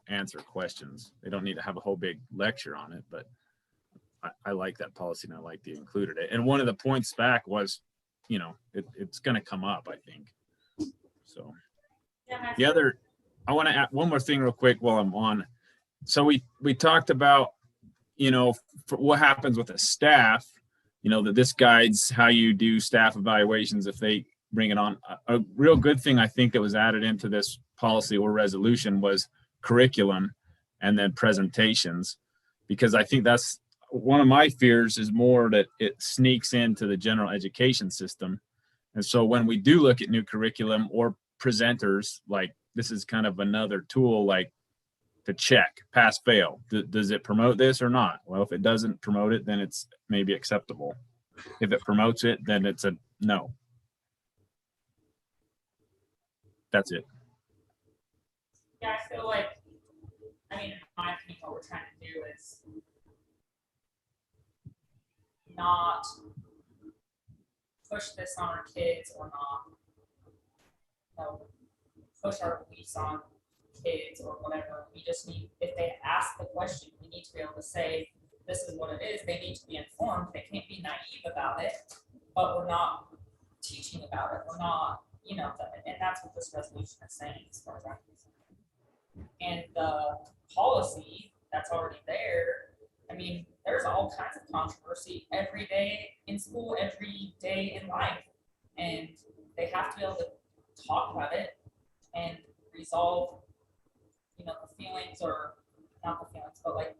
answer questions. They don't need to have a whole big lecture on it, but I like that policy and I like that you included it. And one of the points back was, it's going to come up, I think. So the other, I want to add one more thing real quick while I'm on. So we talked about, what happens with the staff, that this guides how you do staff evaluations if they bring it on. A real good thing I think that was added into this policy or resolution was curriculum and then presentations, because I think that's one of my fears is more that it sneaks into the general education system. And so when we do look at new curriculum or presenters, like this is kind of another tool, like to check pass fail. Does it promote this or not? Well, if it doesn't promote it, then it's maybe acceptable. If it promotes it, then it's a no. That's it. Yeah, I feel like, in my opinion, what we're trying to do is not push this on our kids or not, push our beliefs on kids or whatever. We just need, if they ask the question, we need to be able to say, this is what it is. They need to be informed. They can't be naive about it, but we're not teaching about it. We're not, and that's what this resolution is saying as far as I'm concerned. And the policy that's already there, there's all kinds of controversy every day in school, every day in life. And they have to be able to talk about it and resolve, the feelings, or not the feelings, but like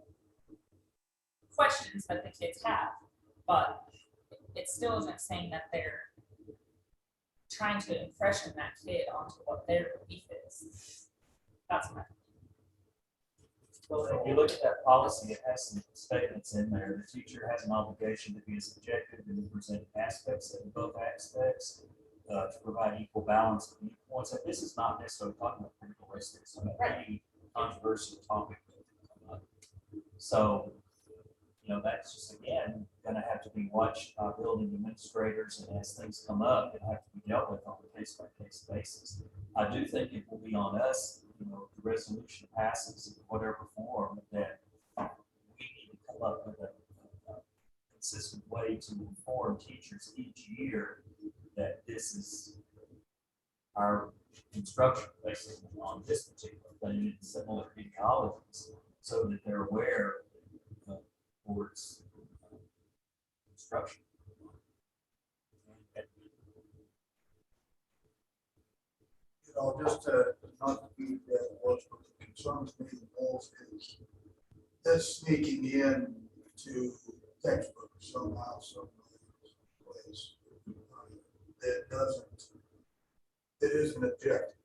questions that the kids have. But it still isn't saying that they're trying to impression that kid onto what their belief is. That's my opinion. Well, if you look at that policy, it has some statements in there. The teacher has an obligation to be as objective and to present aspects of both aspects to provide equal balance of viewpoints. And this is not necessarily talking about critical race theory, it's about any controversial topic. So, that's just, again, going to have to be watched by building administrators, and as things come up, it have to be dealt with on a case-by-case basis. I do think it will be on us, if the resolution passes in whatever form, that we need to come up with a consistent way to inform teachers each year that this is our instruction basically on this particular thing in similar ideologies, so that they're aware of the board's instruction. Just to not to be that was what concerns me the most is this sneaking in to textbooks somehow, some place that doesn't It is an objective.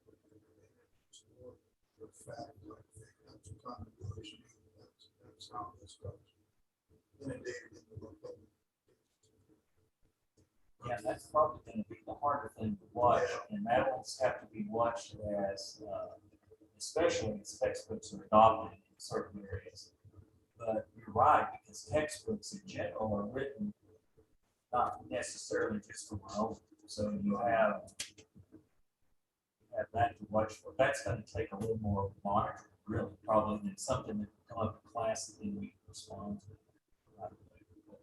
It's more of a fact, I think. That's a contemplation. That's how this goes. Inundated in the book. Yeah, that's probably gonna be the harder thing to watch, and that one's have to be watched as, especially as textbooks are adopted in certain areas. But you're right, because textbooks in general are written not necessarily just for our own, so you have that to watch for. That's gonna take a little more monitoring, really, probably, than something that can come up in class and then we respond to. Right away.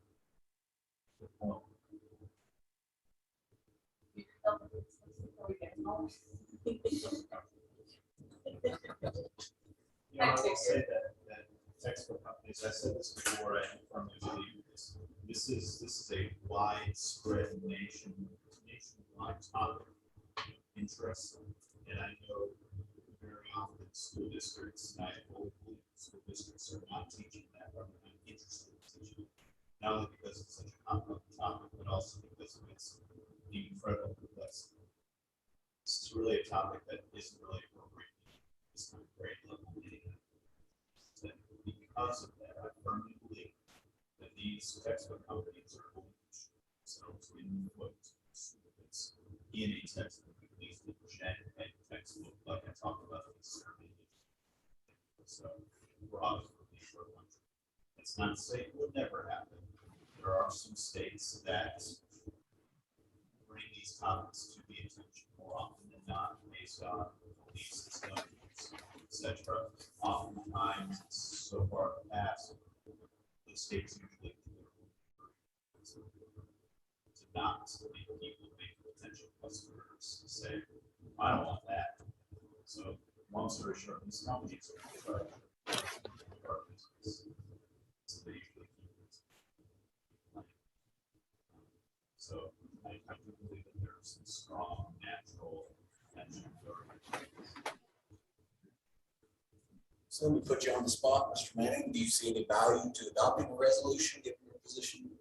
Good point. You know, I will say that textbook companies, I said this before, I firmly believe this. This is a widespread nationwide topic of interest. And I know very often school districts, and I fully believe school districts are not teaching that, or not interested in teaching it. Not only because it's such a complex topic, but also because of its incredible complexity. This is really a topic that isn't really appropriate at this kind of grade level meeting. Because of that, I firmly believe that these textbook companies are going to shoot themselves in the foot students in a textbook, at least in a textbook, like I talked about this. So we're obviously for a country. It's not to say it would never happen. There are some states that bring these topics to the attention more often than not, based on beliefs, etc. Oftentimes, so far in the past, the states usually to not make people make potential customers say, I don't want that. So, long story short, these companies are business. So they usually keep it. So I do believe that there's some strong natural tension. So let me put you on the spot, Mr. Manning. Do you see any value to adopting a resolution given your position?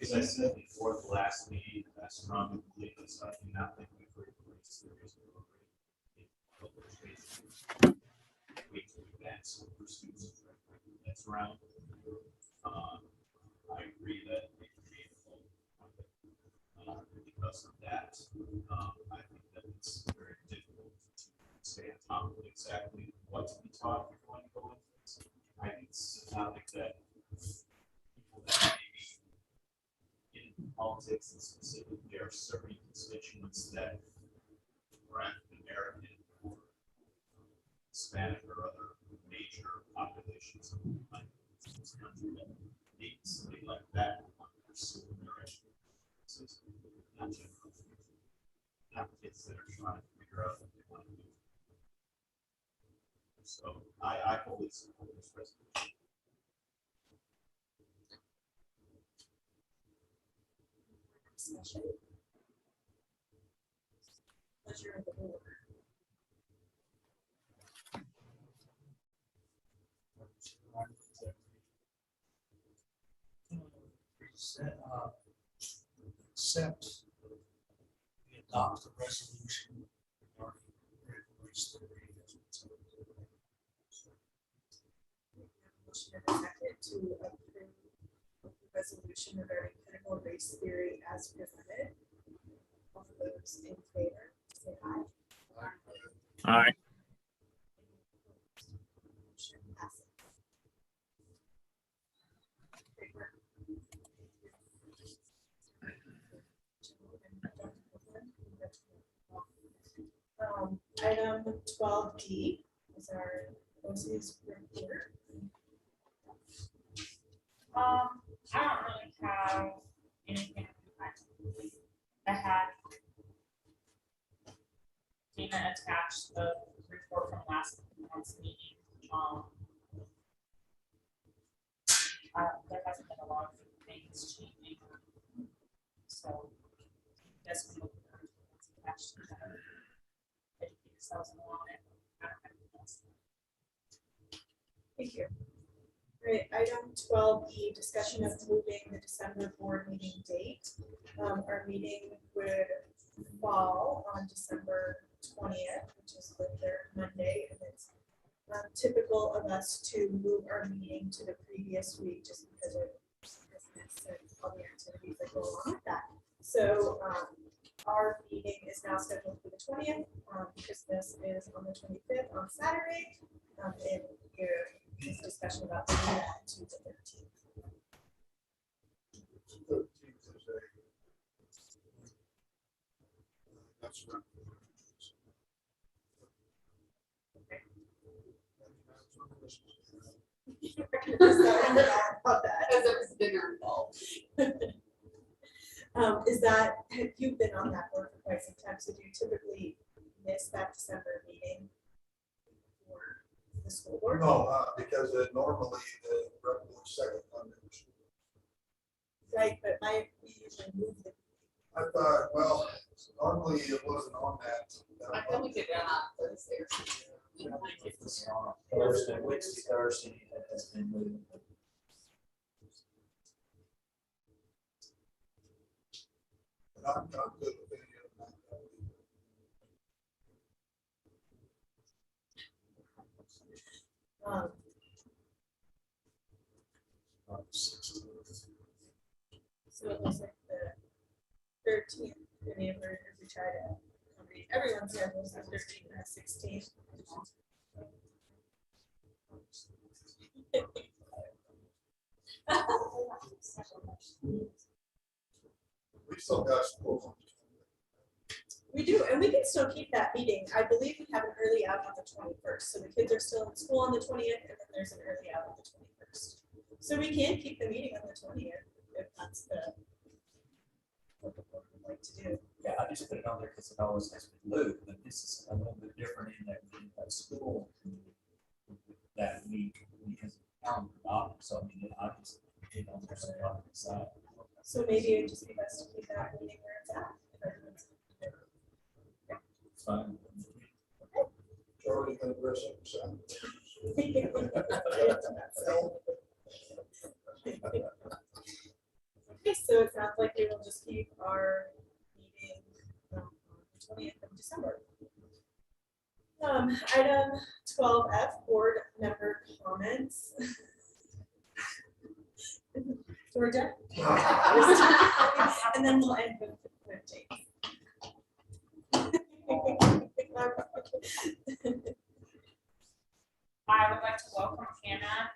As I said before the last meeting, I strongly believe this. I do not think we've replaced the reason we to advance for students that's around. I agree that it can be because of that. I think that it's very difficult to stay on top of exactly what to be taught if you're going to go into this. I think it's a topic that people that maybe in politics and specifically are serving constituents that are African American or Hispanic or other major populations of this country that need somebody like that to pursue their education system, not general, not kids that are trying to figure out what they want to do. So I fully support this resolution. Discussion. Pleasure of the board. Accept, we adopt the resolution regarding critical race theory. Motion and a second to approve the resolution regarding critical race theory as presented. All of those in favor, say aye. All right. Motion passes. Great work. Item 12D is our OC's report. I don't really have anything. I had Dana attached the report from last month's meeting. There hasn't been a lot of things changing. So, yes, we look at what's attached to that. Educate yourselves on it. I don't have anything else. Thank you. Great. Item 12E, discussion of moving the December board meeting date. Our meeting would fall on December 20th, which is the third Monday, and it's typical of us to move our meeting to the previous week just because of Christmas and all the activities that go along with that. So our meeting is now scheduled for the 20th. Christmas is on the 25th on Saturday. And here is a discussion about the 13th to the 13th. That's right. About that. Because there was dinner involved. Is that, have you been on that board for quite some time, so do you typically miss that December meeting for the school board? No, because normally the regular second Monday. Right, but we usually move the. I thought, well, normally it wasn't on that. I thought we did that on Thursday. Thursday, Wednesday, Thursday has been moved. But I'm good with any of that. So it looks like the 13th, whenever we try to accommodate everyone's schedules, the 13th and the 16th. We still got school. We do, and we can still keep that meeting. I believe we have an early out on the 21st, so the kids are still in school on the 20th, and then there's an early out on the 21st. So we can keep the meeting on the 20th if that's what the board would like to do. Yeah, I just put it on there because it always has been moved, but this is a little bit different in that we have school that week because of calendar doc. So I mean, I just did on there so I can decide. So maybe it'd just be best to keep that meeting where it's at. If everyone's good. It's fine. Charlie's gonna dress up, so. Okay, so it sounds like we will just keep our meeting on the 20th of December. Item 12F, board member comments. Georgia? And then we'll end with James. I would like to welcome Hannah,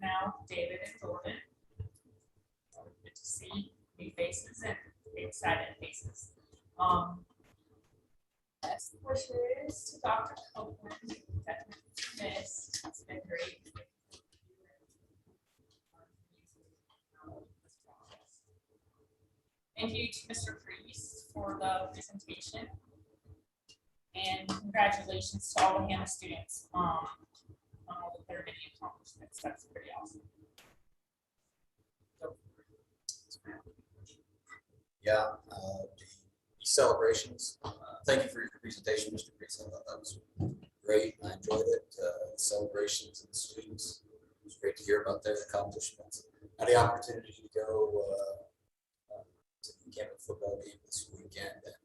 now David and Jordan. Good to see new faces and excited faces. Best wishes to Dr. Copeland, that we missed. It's been great. Thank you to Mr. Priest for the presentation. And congratulations to all the Hannah students on all of their many accomplishments. That's pretty awesome. Yeah, the celebrations. Thank you for your presentation, Mr. Priest. I thought that was great. I enjoyed it. Celebrations and students. It was great to hear about their accomplishments. I had the opportunity to go to the campus football game this weekend, and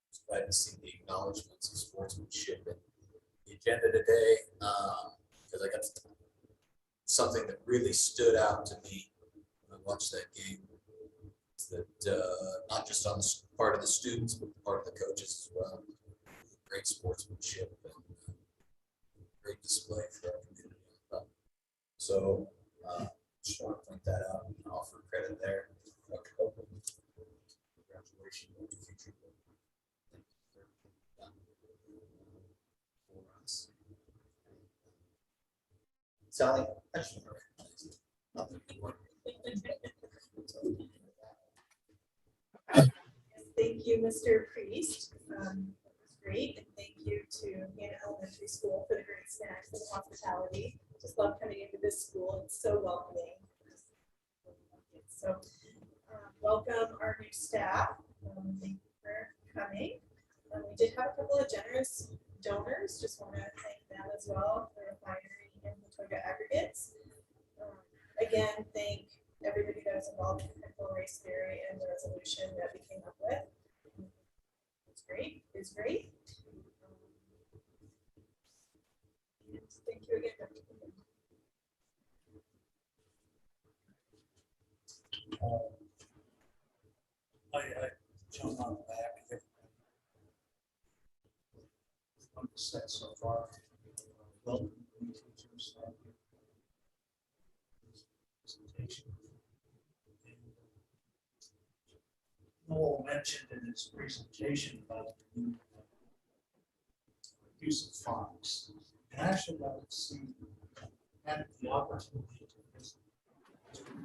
was glad to see the acknowledgments of sportsmanship and the agenda today. Because I got something that really stood out to me when I watched that game. That not just on the part of the students, but the part of the coaches as well. Great sportsmanship and great display for our community. So just want to point that out and offer credit there. Dr. Copeland, congratulations on the future. Thank you for us. Sally, I just want to recognize nothing. Thank you, Mr. Priest. That was great. And thank you to Hannah Elementary School for the great snacks and hospitality. Just love coming into this school. It's so welcoming. So welcome our new staff. Thank you for coming. We did have a couple of generous donors. Just want to thank them as well for refinery and Latoga aggregates. Again, thank everybody that was involved in critical race theory and the resolution that we came up with. It's great. is great. And thank you again, Dr. Coogan. I jumped on the back of it. What was said so far. Welcome, new teachers. Thank you. Presentation. Noel mentioned in his presentation about the new use of fonts. And actually, I would see, had the opportunity to visit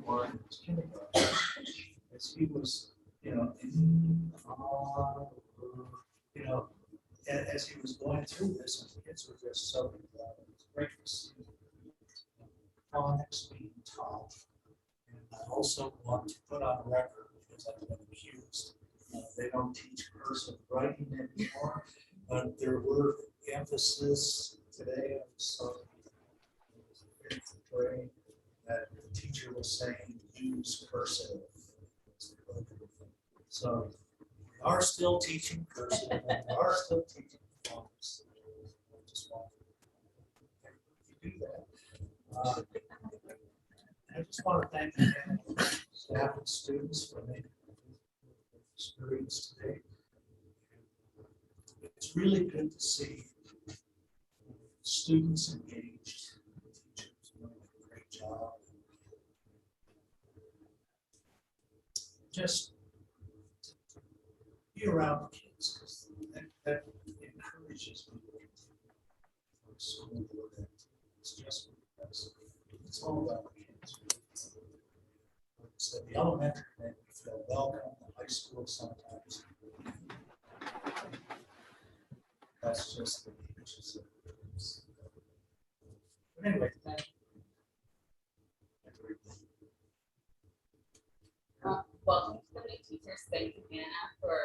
one kindergarten as he was, and as he was going through this, and the kids were just so glad. It was great to see phonics being taught. And I also want to put on record, because I've been accused, they don't teach cursive writing anymore, but there were emphasis today on some that the teacher was saying use cursive. So we are still teaching cursive, and we are still teaching fonts. I just want to do that. I just want to thank staff and students for making the experience today. It's really good to see students engaged, teachers doing a great job. Just be around the kids, because that encourages me to continue for school board activities. It's just because it's all about the kids. Like I said, the elementary made me feel welcome, the high school sometimes. That's just the nature of it. But anyway, thank you. Welcome to the new teachers. Thank you, Anna, for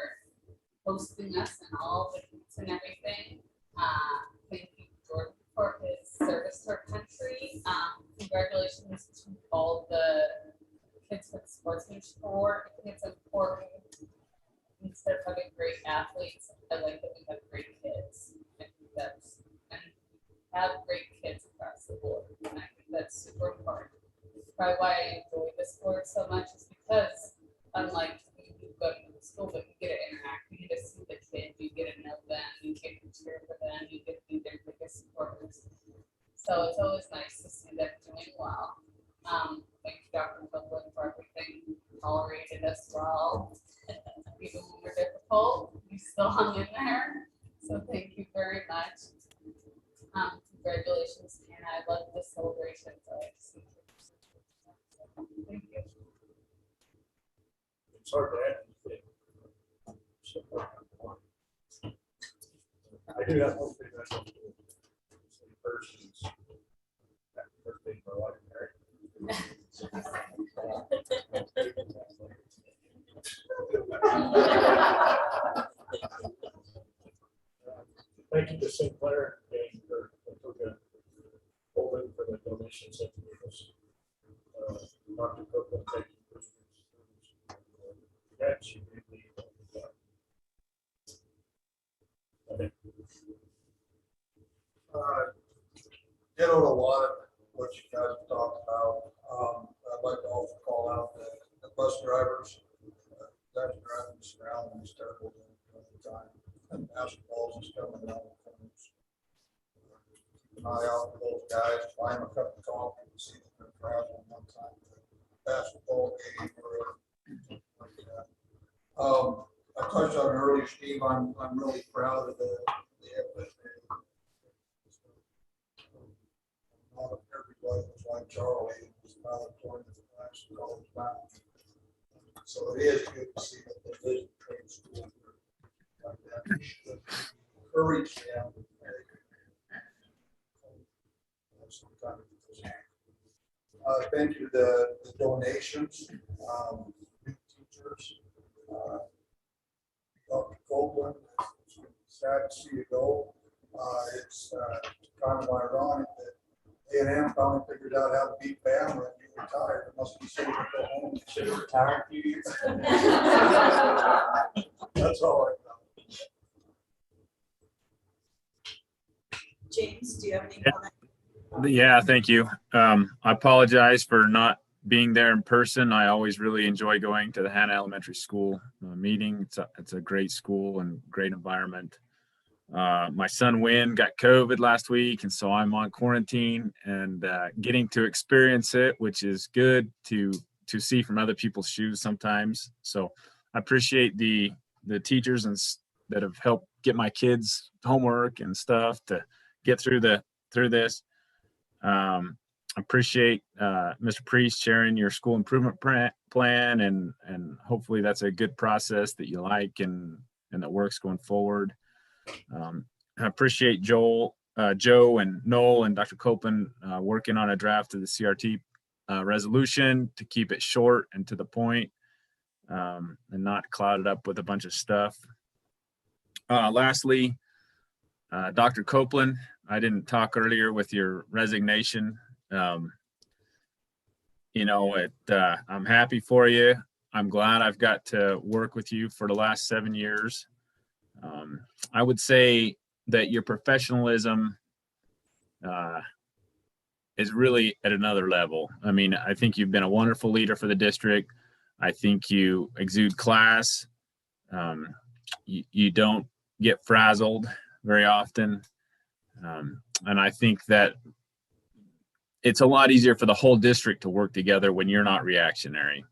hosting us and all the kids and everything. Thank you, Jordan, for his service to our country. Congratulations to all the kids with sportsmanship award. I think it's important. Instead of having great athletes, I like that we have great kids. I think that's, and have great kids across the board. And I think that's super important. Probably why I enjoy the sport so much is because unlike you go to the school, but you get to interact, you get to see the kids, you get to know them, you get to cheer for them, you get to be their biggest supporters. So it's always nice to see them doing well. Thank you, Dr. Copeland, for everything. You tolerated us well. Even when we're difficult, you still hung in there. So thank you very much. Congratulations, and I love the celebration. So thank you. It's hard to add anything. I do have one thing that's some persons. First thing for life, right? Thank you to Sinclair and for Holden for the donations that you gave us. Dr. Copeland, thank you for your service. That should be Ditto a lot of what you guys have talked about. I'd like to also call out the bus drivers. That's driving us around and it's terrible at the time. And basketballs is coming down the corners. Keep an eye out for those guys. Buy them a cup of coffee and see if they're traveling one time. Basketball game or like that. I touched on it earlier, Steve. I'm really proud of the effort. Not everybody was like Charlie. It was about pouring the flash and all the time. So it is good to see that there is a trade school like that. We should encourage them. Thank you to the donations, new teachers. Dr. Copeland, sad to see you go. It's kind of ironic that A&M finally figured out how to beat Bama and you retired. It must be safe to go home. Should have retired a few years ago. That's all I know. James, do you have any Yeah. comment? Yeah, thank you. I apologize for not being there in person. I always really enjoy going to the Hannah Elementary School meeting. It's a great school and great environment. My son Wynn got COVID last week, and so I'm on quarantine and getting to experience it, which is good to see from other people's shoes sometimes. So I appreciate the teachers that have helped get my kids homework and stuff to get through this. Appreciate Mr. Priest sharing your school improvement plan, and hopefully that's a good process that you like and that works going forward. I appreciate Joe and Noel and Dr. Copeland working on a draft of the CRT resolution to keep it short and to the point, and not clouded up with a bunch of stuff. Lastly, Dr. Copeland, I didn't talk earlier with your resignation. I'm happy for you. I'm glad I've got to work with you for the last 7 years. I would say that your professionalism is really at another level. I mean, I think you've been a wonderful leader for the district. I think you exude class. You don't get frazzled very often. And I think that it's a lot easier for the whole district to work together when you're not reactionary.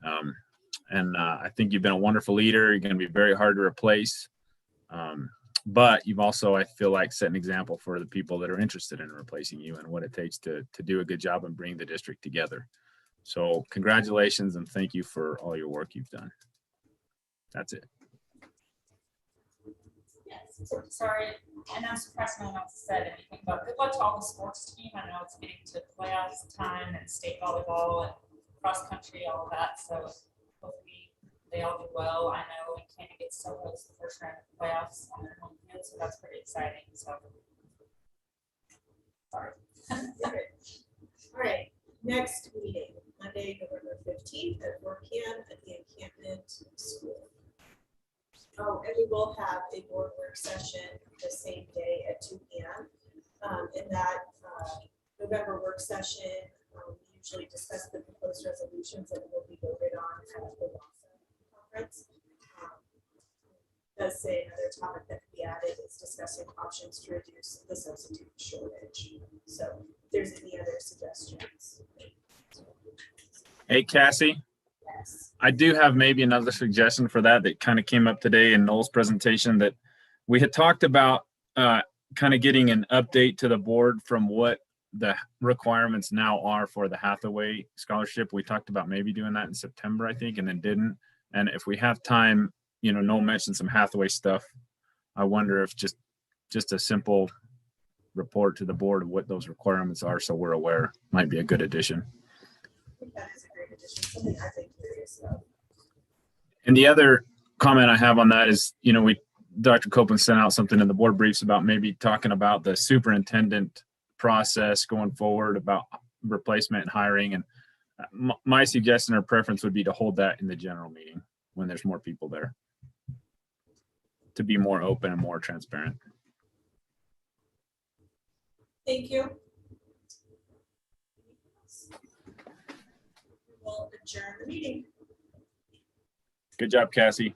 I think you've been a wonderful leader. You're going to be very hard to replace. But you've also, I feel like, set an example for the people that are interested in replacing you and what it takes to do a good job and bring the district together. So congratulations and thank you for all your work you've done. That's it. Yes, sorry, and I'm surprised no one else said anything, but good luck to all the sports team. I know it's getting to playoffs time and state volleyball and cross country, all of that. So hopefully they all do well. I know Canada gets to host the first round of playoffs on their home field, so that's pretty exciting. So sorry. All right, next meeting, Monday, November 15th at 4 p.m. at the Encampment School. Oh, and we will have a board work session the same day at 2 p.m. In that November work session, we usually discuss the proposed resolutions that will be voted on at the conference. Does say another topic that could be added is discussing options to reduce the substitute shortage. So if there's any other suggestions. Hey, Cassie. Yes. I do have maybe another suggestion for that kind of came up today in Noel's presentation, that we had talked about kind of getting an update to the board from what the requirements now are for the Hathaway scholarship. We talked about maybe doing that in September, I think, and then didn't. And if we have time, Noel mentioned some Hathaway stuff. I wonder if just a simple report to the board of what those requirements are so we're aware might be a good addition. I think that is a great addition, something I've been curious about. And the other comment I have on that is, Dr. Copeland sent out something in the board briefs about maybe talking about the superintendent process going forward about replacement and hiring. And my suggestion or preference would be to hold that in the general meeting when there's more people there, to be more open and more transparent. Thank you. We will adjourn the meeting. Good job, Cassie.